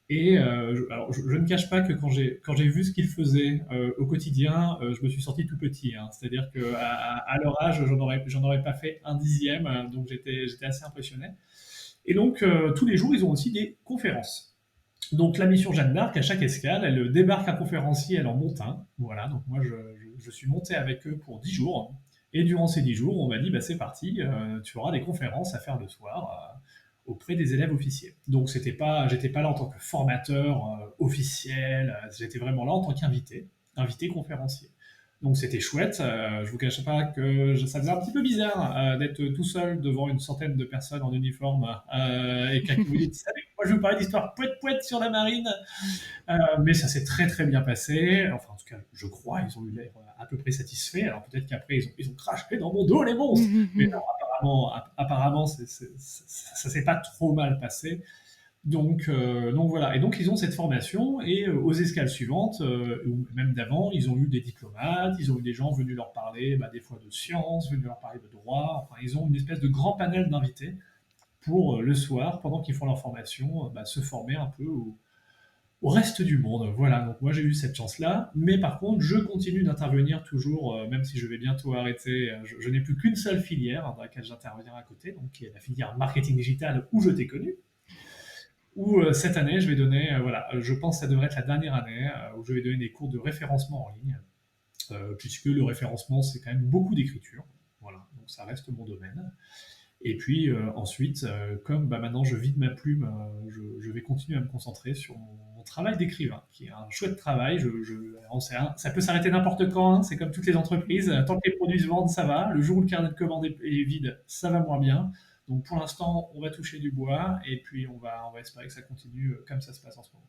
Et je ne cache pas que quand j'ai vu ce qu'ils faisaient au quotidien, je me suis senti tout petit, hein. C'est-à-dire qu'à leur âge, j'en aurais pas fait un dixième, donc j'étais assez impressionné. Et donc, tous les jours, ils ont aussi des conférences. Donc, la mission Jeanne d'Arc, à chaque escale, elle débarque un conférencier, elle en monte un. Voilà, donc moi, je suis monté avec eux pour 10 jours. Et durant ces 10 jours, on m'a dit, bah, c'est parti, tu auras des conférences à faire le soir auprès des élèves officiers. Donc, j'étais pas là en tant que formateur officiel, j'étais vraiment là en tant qu'invité, invité conférencier. Donc c'était chouette. Je vous cache pas que ça faisait un petit peu bizarre d'être tout seul devant une centaine de personnes en uniforme et qu'à qui vous dites salut, moi je vais vous parler d'histoire poète poète sur la marine. Mais ça s'est très très bien passé. Enfin en tout cas je crois ils ont eu l'air à peu près satisfaits. Alors peut-être qu'après ils ont craché dans mon dos les monstres. Mais non, apparemment ça s'est pas trop mal passé. Donc voilà. Et donc ils ont cette formation et aux escales suivantes, ou même d'avant, ils ont eu des diplomates, ils ont eu des gens venus leur parler, bah, des fois de sciences, venus leur parler de droit. Enfin, ils ont une espèce de grand panel d'invités pour le soir, pendant qu'ils font leur formation, bah, se former un peu au reste du monde. Voilà. Donc moi j'ai eu cette chance-là, mais par contre je continue d'intervenir toujours, même si je vais bientôt arrêter. Je n'ai plus qu'une seule filière dans laquelle j'interviens à côté, donc qui est la filière marketing digital où je t'ai connu où cette année, je vais donner, voilà, je pense que ça devrait être la dernière année où je vais donner des cours de référencement en ligne, puisque le référencement, c'est quand même beaucoup d'écriture. Voilà, donc ça reste mon domaine. Et puis ensuite, comme bah, maintenant je vide ma plume, je vais continuer à me concentrer sur mon travail d'écrivain, qui est un chouette travail. Ça peut s'arrêter n'importe quand, hein, c'est comme toutes les entreprises. Tant que les produits se vendent, ça va. Le jour où le carnet de commandes est vide, ça va moins bien. Donc pour l'instant, on va toucher du bois et puis on va espérer que ça continue comme ça se passe en ce moment.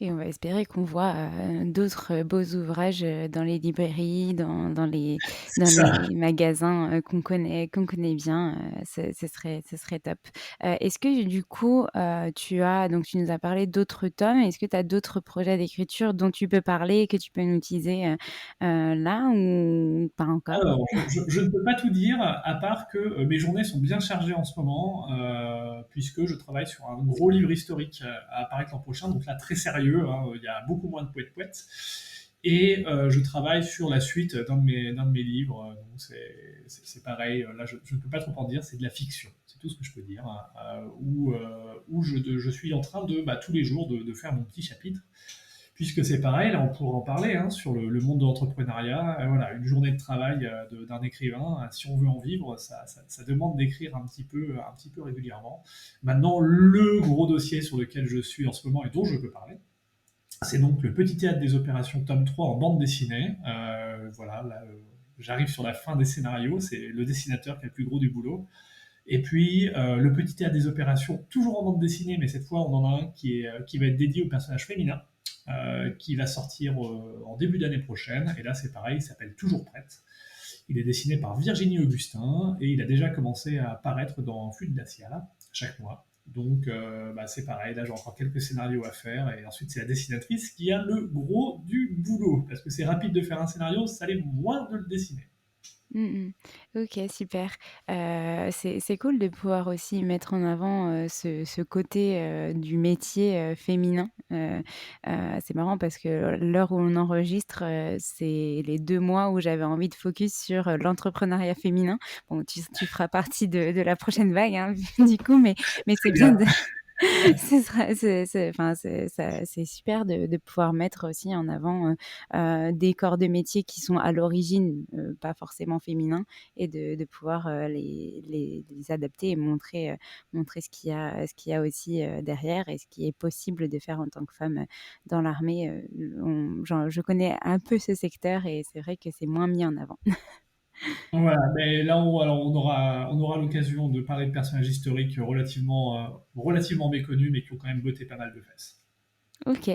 Et on va espérer qu'on voit d'autres beaux ouvrages dans les librairies, C'est dans ça. les magasins qu'on connaît bien. Ce serait top. Est-ce que du coup, donc tu nous as parlé d'autres tomes. Est-ce que tu as d'autres projets d'écriture dont tu peux parler, que tu peux nous teaser là ou pas encore? Alors, je ne peux pas tout dire, à part que mes journées sont bien chargées en ce moment, puisque je travaille sur un gros livre historique à apparaître l'an prochain, donc là très sérieux, hein, il y a beaucoup moins de poète-poète. Et je travaille sur la suite d'un de mes livres, donc c'est pareil, là je ne peux pas trop en dire, c'est de la fiction, c'est tout ce que je peux dire, hein, où je suis en train de, bah, tous les jours, de faire mon petit chapitre puisque c'est pareil, là on pourra en parler hein, sur le monde de l'entrepreneuriat. Voilà, une journée de travail d'un écrivain, si on veut en vivre, ça demande d'écrire un petit peu régulièrement. Maintenant, le gros dossier sur lequel je suis en ce moment et dont je peux parler, c'est donc le Petit Théâtre des Opérations tome 3 en bande dessinée. Voilà, là, j'arrive sur la fin des scénarios, c'est le dessinateur qui a le plus gros du boulot. Et puis le Petit Théâtre des Opérations, toujours en bande dessinée, mais cette fois on en a un qui va être dédié au personnage féminin, qui va sortir en début d'année prochaine. Et là c'est pareil, il s'appelle Toujours Prête. Il est dessiné par Virginie Augustin et il a déjà commencé à apparaître dans Flux de Dacia chaque mois. Donc bah, c'est pareil, là j'ai encore quelques scénarios à faire et ensuite c'est la dessinatrice qui a le gros du boulot parce que c'est rapide de faire un scénario, ça l'est moins de le dessiner. Mmh. OK, super. C'est cool de pouvoir aussi mettre en avant, ce côté, du métier, féminin. C'est marrant parce que l'heure où on enregistre, c'est les 2 mois où j'avais envie de focus sur, l'entrepreneuriat féminin. Bon, tu feras partie de la prochaine vague, hein, du coup, mais c'est Très bien bien. de enfin, c'est super de pouvoir mettre aussi en avant, des corps de métier qui sont à l'origine, pas forcément féminins et de pouvoir, les adapter et montrer ce qu'il y a aussi, derrière et ce qui est possible de faire en tant que femme, dans l'armée. Je connais un peu ce secteur et c'est vrai que c'est moins mis en avant. Voilà, mais là, on aura l'occasion de parler de personnages historiques relativement méconnus, mais qui ont quand même botté pas mal de fesses. OK,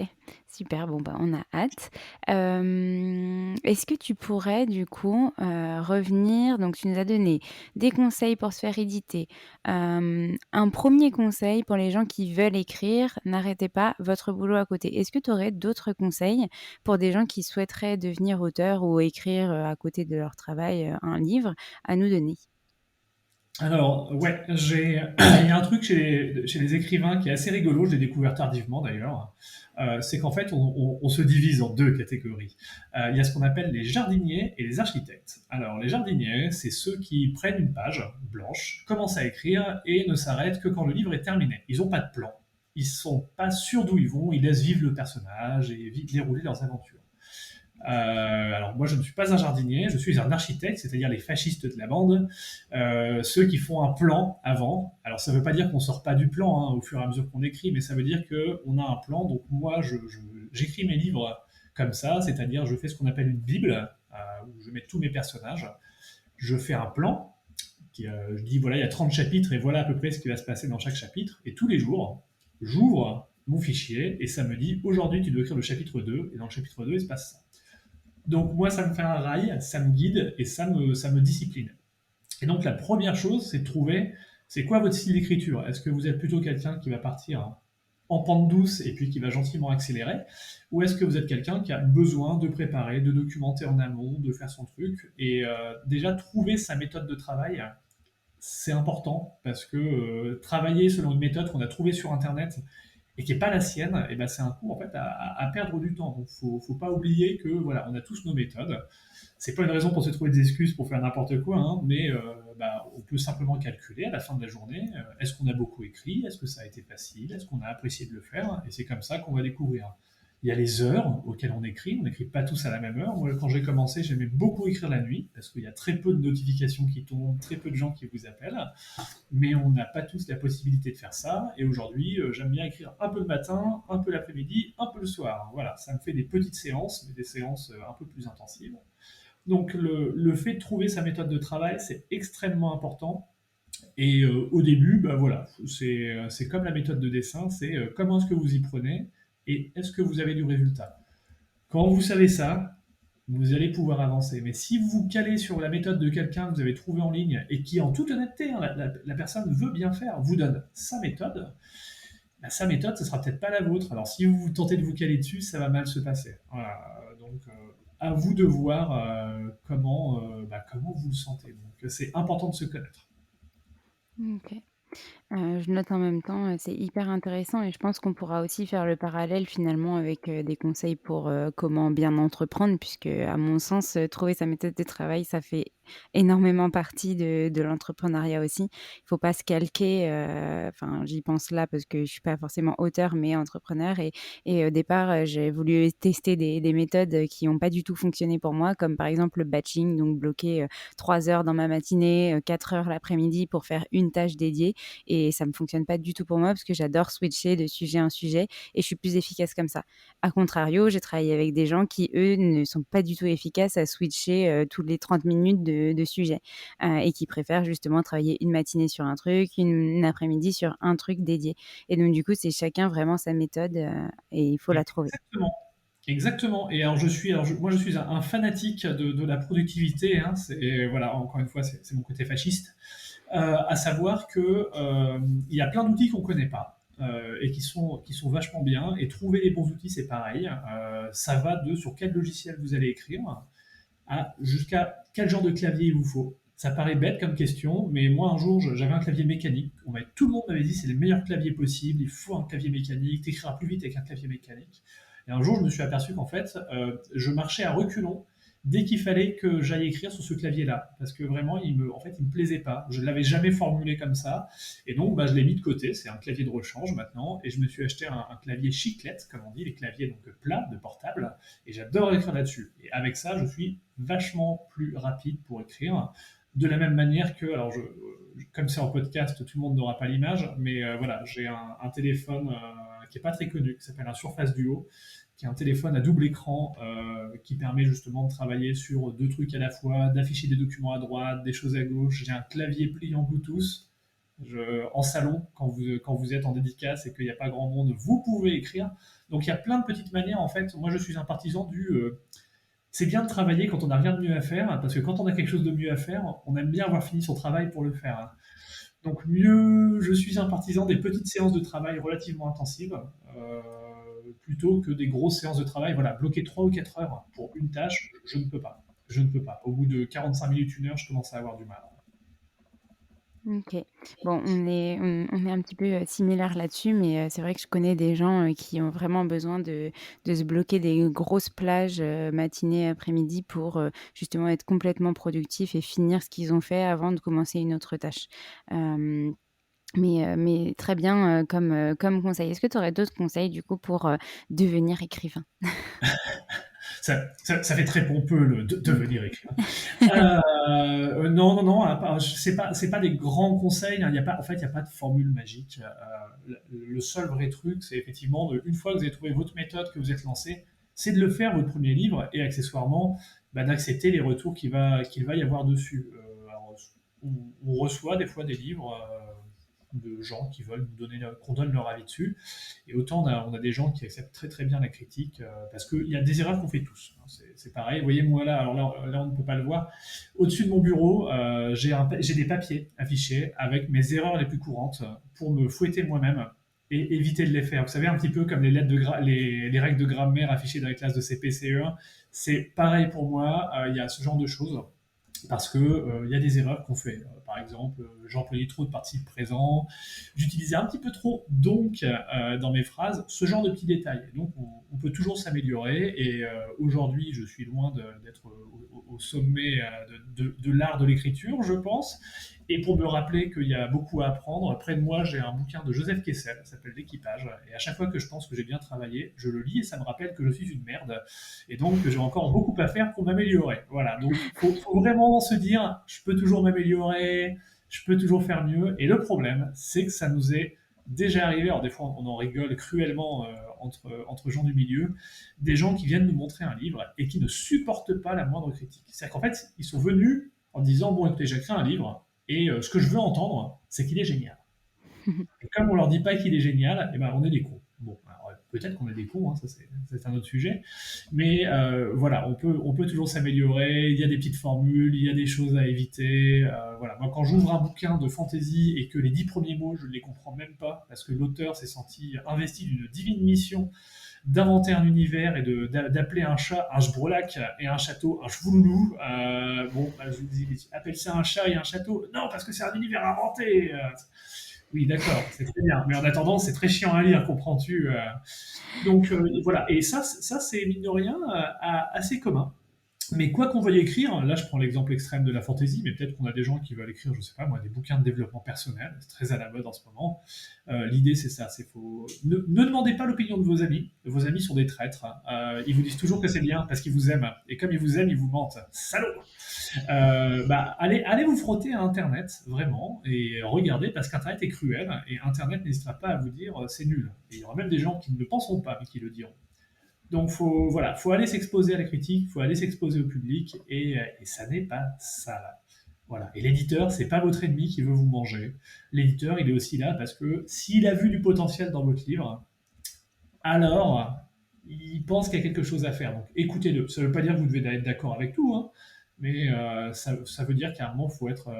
super, bon, bah, on a hâte. Est-ce que tu pourrais du coup, revenir donc tu nous as donné des conseils pour se faire éditer, un premier conseil pour les gens qui veulent écrire: «N'arrêtez pas votre boulot à côté». Est-ce que tu aurais d'autres conseils pour des gens qui souhaiteraient devenir auteurs ou écrire, à côté de leur travail, un livre à nous donner? Alors, ouais, il y a un truc chez les écrivains qui est assez rigolo, je l'ai découvert tardivement d'ailleurs. C'est qu'en fait, on se divise en deux catégories. Il y a ce qu'on appelle les jardiniers et les architectes. Alors, les jardiniers, c'est ceux qui prennent une page blanche, commencent à écrire et ne s'arrêtent que quand le livre est terminé. Ils n'ont pas de plan, ils sont pas sûrs d'où ils vont, ils laissent vivre le personnage et vite dérouler leurs aventures. Alors moi je ne suis pas un jardinier, je suis un architecte, c'est-à-dire les fascistes de la bande, ceux qui font un plan avant. Alors ça ne veut pas dire qu'on sort pas du plan hein, au fur et à mesure qu'on écrit, mais ça veut dire qu'on a un plan. Donc moi j'écris mes livres comme ça, c'est-à-dire je fais ce qu'on appelle une bible, où je mets tous mes personnages, je fais un plan, je dis voilà il y a 30 chapitres et voilà à peu près ce qui va se passer dans chaque chapitre, et tous les jours j'ouvre mon fichier et ça me dit aujourd'hui tu dois écrire le chapitre 2 et dans le chapitre 2 il se passe ça. Donc moi, ça me fait un rail, ça me guide et ça me discipline. Et donc la première chose, c'est de trouver, c'est quoi votre style d'écriture. Est-ce que vous êtes plutôt quelqu'un qui va partir en pente douce et puis qui va gentiment accélérer, ou est-ce que vous êtes quelqu'un qui a besoin de préparer, de documenter en amont, de faire son truc. Et déjà trouver sa méthode de travail, c'est important parce que travailler selon une méthode qu'on a trouvée sur Internet et qui n'est pas la sienne, et ben c'est un coup en fait à perdre du temps. Donc faut pas oublier que voilà, on a tous nos méthodes. C'est pas une raison pour se trouver des excuses pour faire n'importe quoi, hein, mais bah, on peut simplement calculer à la fin de la journée, est-ce qu'on a beaucoup écrit, est-ce que ça a été facile, est-ce qu'on a apprécié de le faire, et c'est comme ça qu'on va découvrir. Il y a les heures auxquelles on n'écrit pas tous à la même heure. Moi, quand j'ai commencé, j'aimais beaucoup écrire la nuit, parce qu'il y a très peu de notifications qui tombent, très peu de gens qui vous appellent, mais on n'a pas tous la possibilité de faire ça. Et aujourd'hui, j'aime bien écrire un peu le matin, un peu l'après-midi, un peu le soir. Voilà, ça me fait des petites séances, mais des séances un peu plus intensives. Donc le fait de trouver sa méthode de travail, c'est extrêmement important. Et au début, bah voilà, c'est comme la méthode de dessin, c'est comment est-ce que vous y prenez et est-ce que vous avez du résultat. Quand vous savez ça, vous allez pouvoir avancer. Mais si vous vous calez sur la méthode de quelqu'un que vous avez trouvé en ligne et qui, en toute honnêteté, hein, la personne veut bien faire, vous donne sa méthode, bah, sa méthode, ce sera peut-être pas la vôtre. Alors si vous tentez de vous caler dessus, ça va mal se passer. Voilà. Donc à vous de voir comment vous le sentez. Donc c'est important de se connaître. OK. Je note en même temps, c'est hyper intéressant et je pense qu'on pourra aussi faire le parallèle finalement avec, des conseils pour, comment bien entreprendre puisque à mon sens, trouver sa méthode de travail, ça fait énormément partie de l'entrepreneuriat aussi. Il faut pas se calquer, enfin j'y pense là parce que je suis pas forcément auteur mais entrepreneur et au départ, j'ai voulu tester des méthodes, qui ont pas du tout fonctionné pour moi comme par exemple le batching donc bloquer, 3 heures dans ma matinée, 4 heures l'après-midi pour faire une tâche dédiée et ça me fonctionne pas du tout pour moi parce que j'adore switcher de sujet en sujet et je suis plus efficace comme ça. À contrario, j'ai travaillé avec des gens qui, eux, ne sont pas du tout efficaces à switcher, toutes les 30 minutes de sujet, et qui préfèrent justement travailler une matinée sur un truc, une après-midi sur un truc dédié et donc du coup, c'est chacun vraiment sa méthode, et il faut la trouver. Exactement. Exactement. Et moi, je suis un fanatique de la productivité. Hein. Et voilà, encore une fois, c'est mon côté fasciste. À savoir que il y a plein d'outils qu'on connaît pas et qui sont vachement bien. Et trouver les bons outils, c'est pareil. Ça va de sur quel logiciel vous allez écrire jusqu'à quel genre de clavier il vous faut. Ça paraît bête comme question, mais moi un jour j'avais un clavier mécanique. Tout le monde m'avait dit c'est le meilleur clavier possible, il faut un clavier mécanique, t'écriras plus vite avec un clavier mécanique. Et un jour je me suis aperçu qu'en fait je marchais à reculons dès qu'il fallait que j'aille écrire sur ce clavier-là, parce que vraiment il me plaisait pas. Je l'avais jamais formulé comme ça, et donc bah, je l'ai mis de côté. C'est un clavier de rechange maintenant, et je me suis acheté un clavier chiclette, comme on dit, les claviers donc plats de portable, et j'adore écrire là-dessus. Et avec ça, je suis vachement plus rapide pour écrire. De la même manière que, comme c'est en podcast, tout le monde n'aura pas l'image, mais voilà, j'ai un téléphone qui est pas très connu, qui s'appelle un Surface Duo, qui est un téléphone à double écran qui permet justement de travailler sur deux trucs à la fois, d'afficher des documents à droite, des choses à gauche. J'ai un clavier pliant Bluetooth. En salon, quand vous êtes en dédicace et qu'il n'y a pas grand monde, vous pouvez écrire. Donc il y a plein de petites manières en fait. Moi je suis un partisan c'est bien de travailler quand on n'a rien de mieux à faire, parce que quand on a quelque chose de mieux à faire, on aime bien avoir fini son travail pour le faire, hein. Donc mieux, je suis un partisan des petites séances de travail relativement intensives, plutôt que des grosses séances de travail. Voilà, bloquer 3 ou 4 heures pour une tâche, je ne peux pas. Je ne peux pas. Au bout de 45 minutes, une heure, je commence à avoir du mal. OK. Bon, on est un petit peu, similaires là-dessus, mais c'est vrai que je connais des gens, qui ont vraiment besoin de se bloquer des grosses plages, matinée, après-midi pour, justement être complètement productifs et finir ce qu'ils ont fait avant de commencer une autre tâche. Hem, mais très bien, comme conseil. Est-ce que tu aurais d'autres conseils du coup pour, devenir écrivain? Ça fait très pompeux le devenir écrivain. Non, non, non, c'est pas des grands conseils, hein. Il y a pas, en fait, il n'y a pas de formule magique. Le seul vrai truc, c'est effectivement, une fois que vous avez trouvé votre méthode, que vous êtes lancé, c'est de le faire, votre premier livre, et accessoirement, bah, d'accepter les retours qu'il va y avoir dessus. Alors, on reçoit des fois des livres de gens qui veulent qu'on donne leur avis dessus. Et autant on a des gens qui acceptent très très bien la critique, parce qu'il y a des erreurs qu'on fait tous, hein. C'est pareil. Vous voyez, moi là, alors là on ne peut pas le voir. Au-dessus de mon bureau, j'ai des papiers affichés avec mes erreurs les plus courantes pour me fouetter moi-même et éviter de les faire. Vous savez, un petit peu comme les règles de grammaire affichées dans les classes de CP, CE1. C'est pareil pour moi. Il y a ce genre de choses parce que il y a des erreurs qu'on fait. Par exemple, j'employais trop de participes présents, j'utilisais un petit peu trop donc dans mes phrases, ce genre de petits détails. Donc on peut toujours s'améliorer et aujourd'hui je suis loin d'être au sommet de l'art de l'écriture, je pense. Et pour me rappeler qu'il y a beaucoup à apprendre, près de moi j'ai un bouquin de Joseph Kessel, ça s'appelle L'équipage, et à chaque fois que je pense que j'ai bien travaillé, je le lis et ça me rappelle que je suis une merde et donc j'ai encore beaucoup à faire pour m'améliorer. Voilà, donc faut vraiment se dire, je peux toujours m'améliorer, je peux toujours faire mieux. Et le problème, c'est que ça nous est déjà arrivé, alors des fois on en rigole cruellement entre gens du milieu, des gens qui viennent nous montrer un livre et qui ne supportent pas la moindre critique. C'est-à-dire qu'en fait, ils sont venus en disant, bon écoutez, j'ai écrit un livre, et ce que je veux entendre, c'est qu'il est génial. Et comme on leur dit pas qu'il est génial, eh ben on est des cons. Bon, alors, peut-être qu'on est des cons, hein, ça c'est un autre sujet. Mais voilà, on peut toujours s'améliorer. Il y a des petites formules, il y a des choses à éviter. Voilà, moi quand j'ouvre un bouquin de fantasy et que les 10 premiers mots je ne les comprends même pas parce que l'auteur s'est senti investi d'une divine mission d'inventer un univers et d'appeler un chat un Sbrolac et un château un Chvouloulou. Bon, bah, je vous dis, appelle ça un chat et un château. Non, parce que c'est un univers inventé. Oui, d'accord, c'est très bien. Mais en attendant, c'est très chiant à lire, comprends-tu? Donc voilà. Et ça c'est mine de rien assez commun. Mais quoi qu'on veuille écrire, là je prends l'exemple extrême de la fantasy, mais peut-être qu'on a des gens qui veulent écrire, je sais pas moi, des bouquins de développement personnel, c'est très à la mode en ce moment. L'idée c'est ça, c'est faut ne demandez pas l'opinion de vos amis sont des traîtres, ils vous disent toujours que c'est bien parce qu'ils vous aiment, et comme ils vous aiment, ils vous mentent, salaud. Bah, allez vous frotter à Internet, vraiment, et regardez, parce qu'Internet est cruel, et Internet n'hésitera pas à vous dire c'est nul. Et il y aura même des gens qui ne le penseront pas, mais qui le diront. Donc voilà, faut aller s'exposer à la critique, faut aller s'exposer au public, et ça n'est pas ça. Voilà. Et l'éditeur, c'est pas votre ennemi qui veut vous manger. L'éditeur, il est aussi là parce que s'il a vu du potentiel dans votre livre, alors il pense qu'il y a quelque chose à faire. Donc écoutez-le. Ça ne veut pas dire que vous devez être d'accord avec tout, hein, mais ça veut dire qu'à un moment, faut être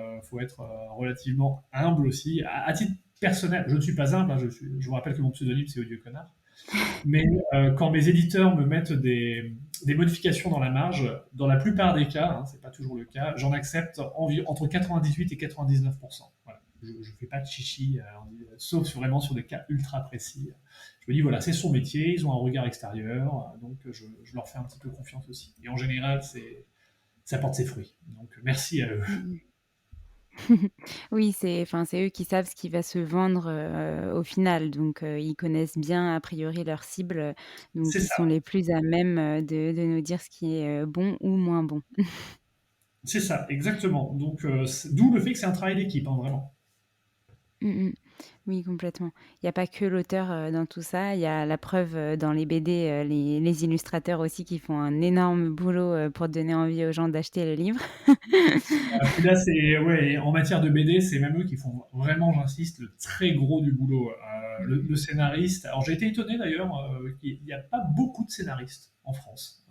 relativement humble aussi. À titre personnel, je ne suis pas humble, hein, je vous rappelle que mon pseudonyme, c'est Odieux Connard. Mais quand mes éditeurs me mettent des modifications dans la marge, dans la plupart des cas, hein, c'est pas toujours le cas, j'en accepte entre 98 et 99%. Voilà. Je ne fais pas de chichi, sauf vraiment sur des cas ultra précis. Je me dis, voilà, c'est son métier, ils ont un regard extérieur, donc je leur fais un petit peu confiance aussi. Et en général, ça porte ses fruits. Donc merci à eux. Mmh. Oui, c'est eux qui savent ce qui va se vendre, au final, donc ils connaissent bien a priori leur cible, C'est donc ils ça, sont les plus à même, de nous dire ce qui est, bon ou moins bon. c'est ça, exactement. Donc d'où le fait que c'est un travail d'équipe, hein, vraiment. Mmh. Oui, complètement. Il y a pas que l'auteur, dans tout ça. Il y a la preuve, dans les BD, les illustrateurs aussi qui font un énorme boulot, pour donner envie aux gens d'acheter le livre. Puis là, c'est ouais, en matière de BD, c'est même eux qui font vraiment, j'insiste, le très gros du boulot. Le scénariste. Alors j'ai été étonné d'ailleurs qu'il n'y a pas beaucoup de scénaristes en France.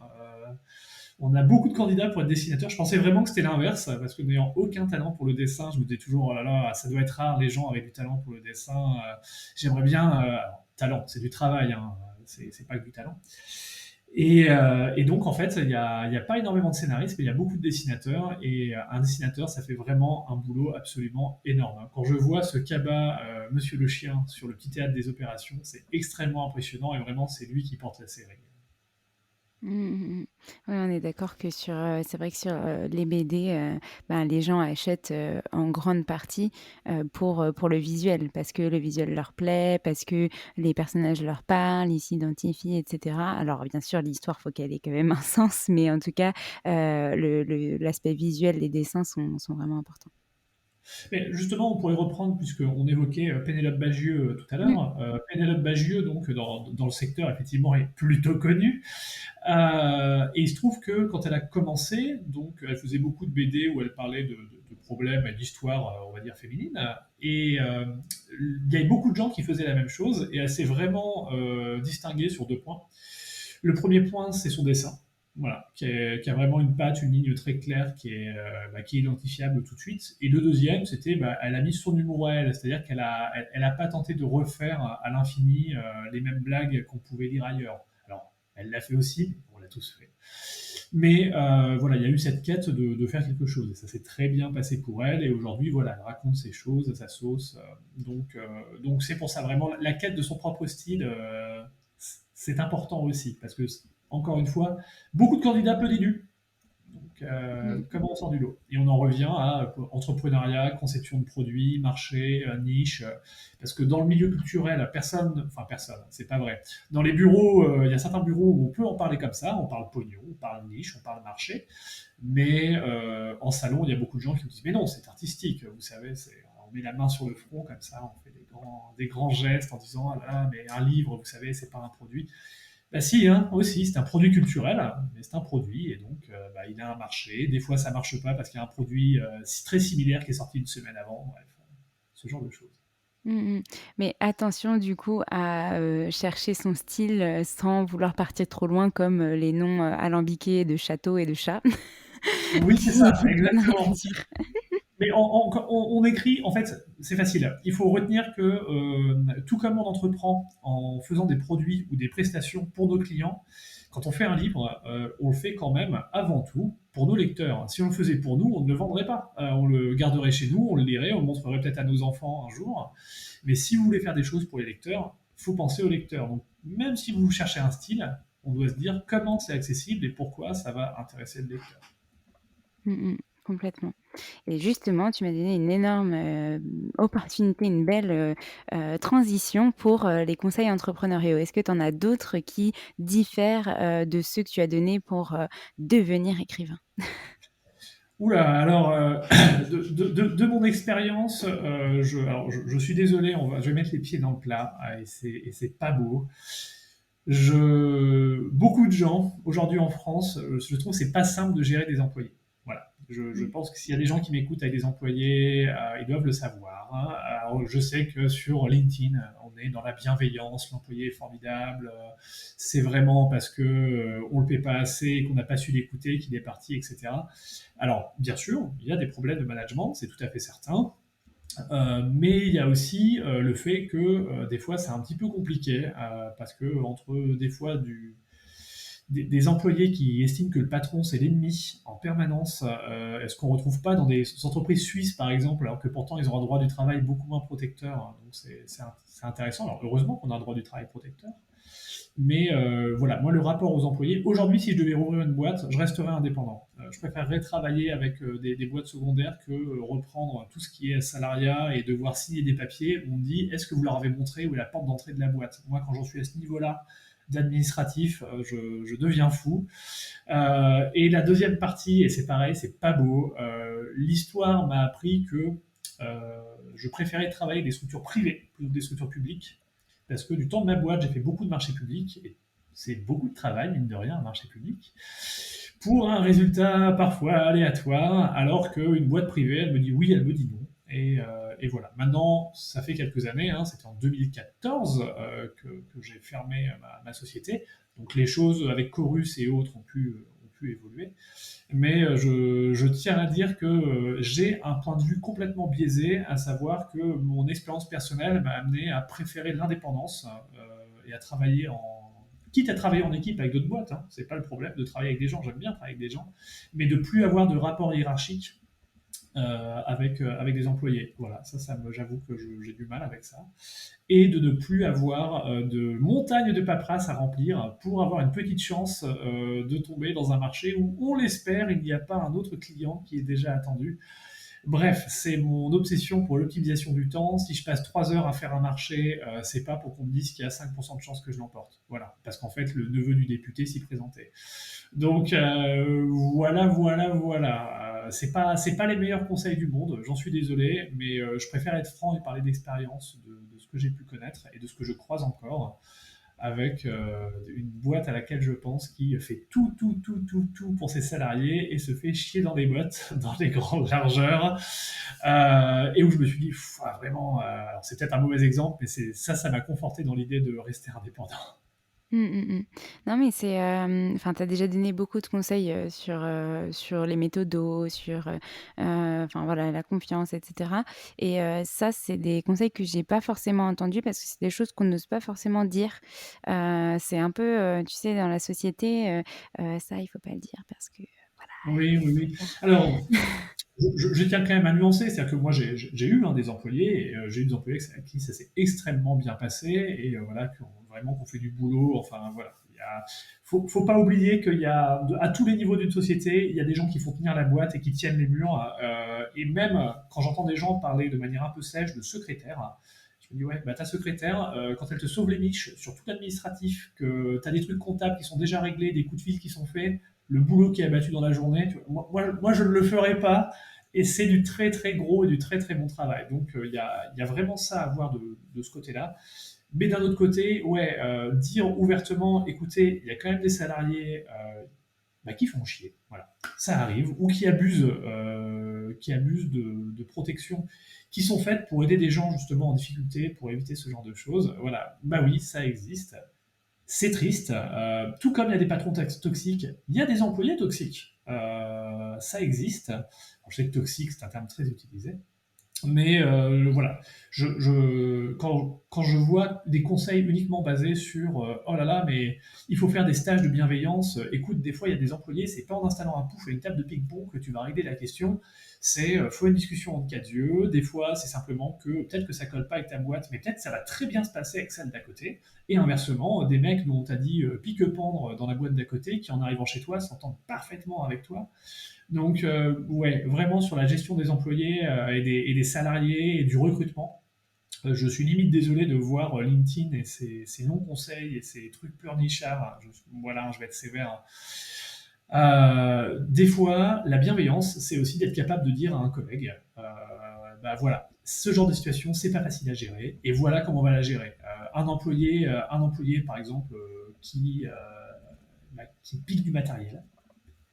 On a beaucoup de candidats pour être dessinateur. Je pensais vraiment que c'était l'inverse, parce que n'ayant aucun talent pour le dessin, je me disais toujours, oh là là, ça doit être rare les gens avec du talent pour le dessin. J'aimerais bien. Alors, talent, c'est du travail, hein, c'est pas que du talent. Et donc, en fait, il y a pas énormément de scénaristes, mais il y a beaucoup de dessinateurs. Et un dessinateur, ça fait vraiment un boulot absolument énorme, hein. Quand je vois ce qu'abat Monsieur le Chien sur le petit théâtre des opérations, c'est extrêmement impressionnant. Et vraiment, c'est lui qui porte la série. Mmh mh, mmh. Ouais, on est d'accord que c'est vrai que sur, les BD, ben, les gens achètent, en grande partie, pour le visuel. Parce que le visuel leur plaît, parce que les personnages leur parlent, ils s'identifient et cetera. Alors bien sûr, l'histoire, faut qu'elle ait quand même un sens, mais en tout cas, l'aspect visuel, les dessins sont vraiment importants. Mais justement, on pourrait reprendre, puisqu'on évoquait Pénélope Bagieux tout à Mmh. l'heure. Pénélope Bagieux, donc, dans le secteur, effectivement, est plutôt connue. Et il se trouve que quand elle a commencé, donc, elle faisait beaucoup de BD où elle parlait de problèmes et d'histoires, on va dire, féminines. Et il y avait beaucoup de gens qui faisaient la même chose, et elle s'est vraiment distinguée sur 2 points. Le premier point, c'est son dessin. Voilà, qui a vraiment une patte, une ligne très claire qui est identifiable tout de suite. Et le deuxième, c'était, elle a mis son humour à elle, c'est-à-dire qu'elle a pas tenté de refaire à l'infini les mêmes blagues qu'on pouvait lire ailleurs. Alors, elle l'a fait aussi, on l'a tous fait. Mais voilà, il y a eu cette quête de faire quelque chose, et ça s'est très bien passé pour elle. Et aujourd'hui, voilà, elle raconte ses choses à sa sauce. Donc c'est pour ça vraiment la quête de son propre style. C'est important aussi, parce que, encore une fois, beaucoup de candidats, peu d'élus. Donc, Mmh. comment on sort du lot? Et on en revient à entrepreneuriat, conception de produits, marché, niche. Parce que dans le milieu culturel, personne, c'est pas vrai. Dans les bureaux, il y a certains bureaux où on peut en parler comme ça, on parle pognon, on parle niche, on parle marché. Mais en salon, il y a beaucoup de gens qui me disent, mais non, c'est artistique, vous savez, on met la main sur le front comme ça, on fait des grands gestes en disant, ah là là, mais un livre, vous savez, c'est pas un produit. Bah si, hein, aussi, c'est un produit culturel, mais c'est un produit, et donc il a un marché. Des fois, ça marche pas parce qu'il y a un produit très similaire qui est sorti une semaine avant. Bref, ce genre de choses. Mmh mh. Mais attention du coup à, chercher son style, sans vouloir partir trop loin comme, les noms, alambiqués de châteaux et de chats Oui, c'est qui ça, donnent rien à exactement. dire. Mais on écrit, en fait, c'est facile. Il faut retenir que tout comme on entreprend en faisant des produits ou des prestations pour nos clients, quand on fait un livre, on le fait quand même avant tout pour nos lecteurs. Si on le faisait pour nous, on ne le vendrait pas. On le garderait chez nous, on le lirait, on le montrerait peut-être à nos enfants un jour. Mais si vous voulez faire des choses pour les lecteurs, il faut penser aux lecteurs. Donc, même si vous cherchez un style, on doit se dire comment c'est accessible et pourquoi ça va intéresser le lecteur. Mmh mh. Complètement. Et justement, tu m'as donné une énorme, opportunité, une belle, transition pour, les conseils entrepreneuriaux. Est-ce que tu en as d'autres qui diffèrent, de ceux que tu as donnés pour, devenir écrivain? Oula, alors, de mon expérience, je suis désolé, je vais mettre les pieds dans le plat, et c'est pas beau. Beaucoup de gens aujourd'hui en France, je trouve que c'est pas simple de gérer des employés. Voilà. Je Mmh. pense que s'il y a des gens qui m'écoutent avec des employés, ils doivent le savoir, hein. Alors, je sais que sur LinkedIn, on est dans la bienveillance, l'employé est formidable, c'est vraiment parce que on le paie pas assez et qu'on n'a pas su l'écouter qu'il est parti, etc. Alors, bien sûr, il y a des problèmes de management, c'est tout à fait certain. Mais il y a aussi le fait que des fois c'est un petit peu compliqué parce que entre des fois des employés qui estiment que le patron c'est l'ennemi en permanence, est-ce qu'on ne retrouve pas dans des entreprises suisses par exemple, alors que pourtant ils ont un droit du travail beaucoup moins protecteur, hein. Donc c'est intéressant. Alors heureusement qu'on a un droit du travail protecteur, mais voilà, moi, le rapport aux employés, aujourd'hui, si je devais rouvrir une boîte, je resterais indépendant. Je préférerais travailler avec des boîtes secondaires que reprendre tout ce qui est salariat et devoir signer des papiers où on me dit est-ce que vous leur avez montré où est la porte d'entrée de la boîte. Moi, quand j'en suis à ce niveau-là d'administratif, je deviens fou. Et la deuxième partie, et c'est pareil, c'est pas beau, l'histoire m'a appris que je préférais travailler avec des structures privées plutôt que des structures publiques, parce que du temps de ma boîte, j'ai fait beaucoup de marchés publics, et c'est beaucoup de travail, mine de rien, un marché public, pour un résultat parfois aléatoire, alors qu'une boîte privée, elle me dit oui, elle me dit non. Et voilà. Maintenant, ça fait quelques années, hein, c'était en 2014 que j'ai fermé ma société. Donc les choses avec Chorus et autres ont pu évoluer. Mais je tiens à dire que j'ai un point de vue complètement biaisé, à savoir que mon expérience personnelle m'a amené à préférer l'indépendance et à travailler quitte à travailler en équipe avec d'autres boîtes, hein, c'est pas le problème de travailler avec des gens, j'aime bien travailler avec des gens, mais de plus avoir de rapport hiérarchique avec des employés. Voilà, j'avoue que j'ai du mal avec ça. Et de ne plus avoir de montagne de paperasse à remplir pour avoir une petite chance de tomber dans un marché où, on l'espère, il n'y a pas un autre client qui est déjà attendu. Bref, c'est mon obsession pour l'optimisation du temps. Si je passe 3 heures à faire un marché, c'est pas pour qu'on me dise qu'il y a 5% de chances que je l'emporte. Voilà, parce qu'en fait, le neveu du député s'y présentait. Donc voilà. C'est pas les meilleurs conseils du monde, j'en suis désolé, mais je préfère être franc et parler d'expérience, de ce que j'ai pu connaître et de ce que je croise encore avec une boîte à laquelle je pense qui fait tout pour ses salariés et se fait chier dans des bottes, dans des grandes largeurs, et où je me suis dit, vraiment, alors c'est peut-être un mauvais exemple, mais ça m'a conforté dans l'idée de rester indépendant. Mmh, mmh, mmh. Non, mais c'est, enfin, tu as déjà donné beaucoup de conseils, sur les méthodos, enfin, voilà, la confiance et cetera, et ça, c'est des conseils que j'ai pas forcément entendus parce que c'est des choses qu'on n'ose pas forcément dire. C'est un peu, tu sais, dans la société, ça, il faut pas le dire parce que Oui, oui, oui. voilà. Alors, je tiens quand même à nuancer, c'est-à-dire que moi j'ai eu des employés, et j'ai eu des employés avec qui ça s'est extrêmement bien passé, et voilà, vraiment qu'on fait du boulot, enfin voilà. Faut pas oublier qu'il y a, à tous les niveaux d'une société, il y a des gens qui font tenir la boîte et qui tiennent les murs, et même quand j'entends des gens parler de manière un peu sèche de secrétaire, je me dis, ouais, bah ta secrétaire, quand elle te sauve les miches sur tout l'administratif, que tu as des trucs comptables qui sont déjà réglés, des coups de fil qui sont faits, le boulot qui est abattu dans la journée, moi, je ne le ferai pas, et c'est du très très gros et du très très bon travail. Donc il y a vraiment ça à voir de ce côté-là. Mais d'un autre côté, ouais, dire ouvertement, écoutez, il y a quand même des salariés qui font chier, voilà, ça arrive, ou qui abusent de protection qui sont faites pour aider des gens justement en difficulté, pour éviter ce genre de choses. Voilà, bah oui, ça existe. C'est triste. Tout comme il y a des patrons toxiques, il y a des employés toxiques. Ça existe. Alors, je sais que toxique, c'est un terme très utilisé. Mais voilà, quand je vois des conseils uniquement basés sur oh là là, mais il faut faire des stages de bienveillance. Écoute, des fois il y a des employés, c'est pas en installant un pouf et une table de ping-pong que tu vas régler la question. C'est faut une discussion entre quatre yeux. Des fois, c'est simplement que peut-être que ça colle pas avec ta boîte, mais peut-être ça va très bien se passer avec celle d'à côté. Et inversement, des mecs dont on t'a dit pique-pendre dans la boîte d'à côté, qui en arrivant chez toi s'entendent parfaitement avec toi. Donc, ouais, vraiment sur la gestion des employés et des salariés et du recrutement, je suis limite désolé de voir LinkedIn et ses non-conseils et ses trucs pleurnichards. Voilà, je vais être sévère. Des fois, la bienveillance, c'est aussi d'être capable de dire à un collègue, bah voilà, ce genre de situation, c'est pas facile à gérer, et voilà comment on va la gérer. Un employé par exemple, qui pique du matériel,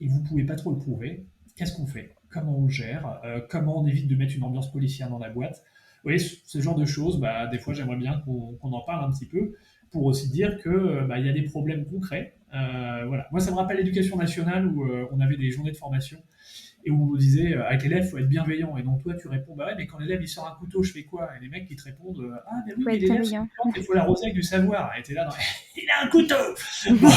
et vous pouvez pas trop le prouver, qu'est-ce qu'on fait? Comment on le gère? Comment on évite de mettre une ambiance policière dans la boîte? Vous voyez, ce genre de choses, des fois j'aimerais bien qu'on en parle un petit peu pour aussi dire que il y a des problèmes concrets. Voilà. Moi, ça me rappelle l'éducation nationale où on avait des journées de formation et où on nous disait avec l'élève, il faut être bienveillant. Et donc toi, tu réponds, bah ouais, mais quand l'élève il sort un couteau, je fais quoi? Et les mecs qui te répondent, ah, mais oui, Faut mais être l'élève, c'est une bienveillant. plante, il faut l'arroser avec du savoir. Et t'es là, il a un couteau! Bon,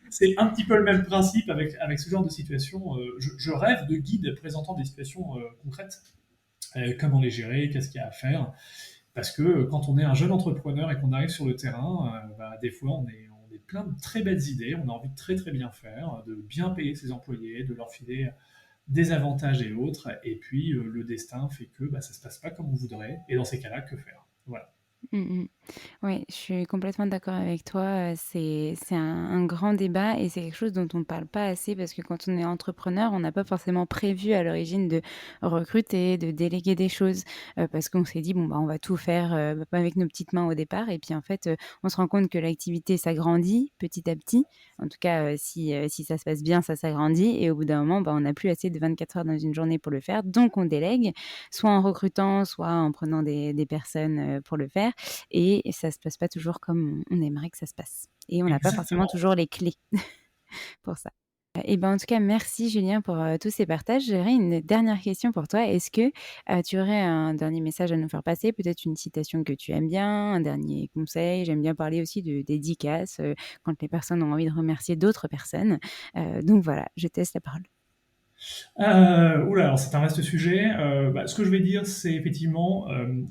c'est un petit peu le même principe avec ce genre de situation. Je rêve de guides présentant des situations concrètes. Comment les gérer, qu'est-ce qu'il y a à faire. Parce que quand on est un jeune entrepreneur et qu'on arrive sur le terrain, des fois on est plein de très belles idées, on a envie de très très bien faire, de bien payer ses employés, de leur filer des avantages et autres, et puis le destin fait que ça se passe pas comme on voudrait, et dans ces cas-là, que faire? Voilà. Mmh mh. Oui, je suis complètement d'accord avec toi, c'est un grand débat et c'est quelque chose dont on parle pas assez parce que quand on est entrepreneur, on n'a pas forcément prévu à l'origine de recruter, de déléguer des choses, parce qu'on s'est dit: «Bon, bah, on va tout faire, avec nos petites mains au départ» et puis en fait, on se rend compte que l'activité s'agrandit petit à petit. En tout cas, si ça se passe bien, ça s'agrandit et au bout d'un moment, bah, on n'a plus assez de 24 heures dans une journée pour le faire, donc on délègue, soit en recrutant, soit en prenant des personnes, pour le faire et ça se passe pas toujours comme on aimerait que ça se passe et on n'a pas forcément Exactement. toujours les clés pour ça. Et ben, en tout cas, merci Julien pour, tous ces partages. J'aurais une dernière question pour toi. Est-ce que, tu aurais un dernier message à nous faire passer? Peut-être une citation que tu aimes bien, un dernier conseil? J'aime bien parler aussi de dédicaces, quand les personnes ont envie de remercier d'autres personnes. Donc voilà, je te laisse la parole. Ouh là, alors c'est un vaste sujet. Bah, ce que je vais dire, c'est effectivement,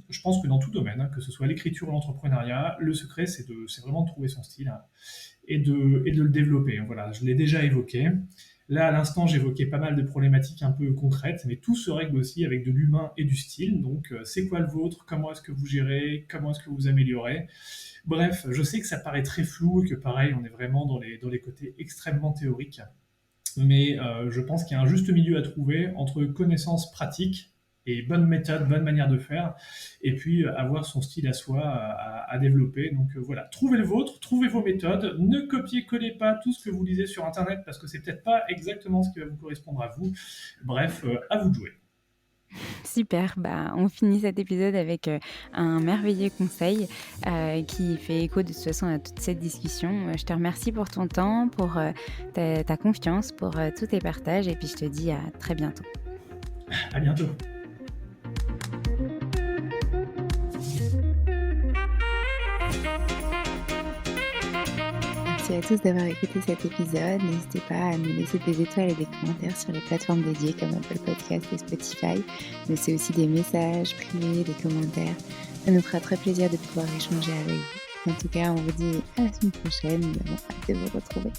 je pense que dans tout domaine, hein, que ce soit l'écriture ou l'entrepreneuriat, le secret, c'est vraiment de trouver son style, hein, et de le développer. Voilà, je l'ai déjà évoqué. Là, à l'instant, j'évoquais pas mal de problématiques un peu concrètes, mais tout se règle aussi avec de l'humain et du style. Donc, c'est quoi le vôtre? Comment est-ce que vous gérez? Comment est-ce que vous améliorez? Bref, je sais que ça paraît très flou et que pareil, on est vraiment dans les côtés extrêmement théoriques. Mais je pense qu'il y a un juste milieu à trouver entre connaissances pratiques et bonne méthode, bonne manière de faire, et puis avoir son style à soi à développer. Donc voilà, trouvez le vôtre, trouvez vos méthodes, ne copiez-collez pas tout ce que vous lisez sur Internet parce que c'est peut-être pas exactement ce qui va vous correspondre à vous. Bref, à vous de jouer. Super, bah, on finit cet épisode avec, un merveilleux conseil, qui fait écho de toute façon à toute cette discussion. Je te remercie pour ton temps, pour, ta confiance, pour, tous tes partages et puis je te dis à très bientôt. À bientôt. Merci à tous d'avoir écouté cet épisode. N'hésitez pas à nous laisser des étoiles et des commentaires sur les plateformes dédiées comme Apple Podcast et Spotify. Mais c'est aussi des messages privés, des commentaires. Ça nous fera très plaisir de pouvoir échanger avec vous. En tout cas, on vous dit à la semaine prochaine. Nous avons hâte de vous retrouver.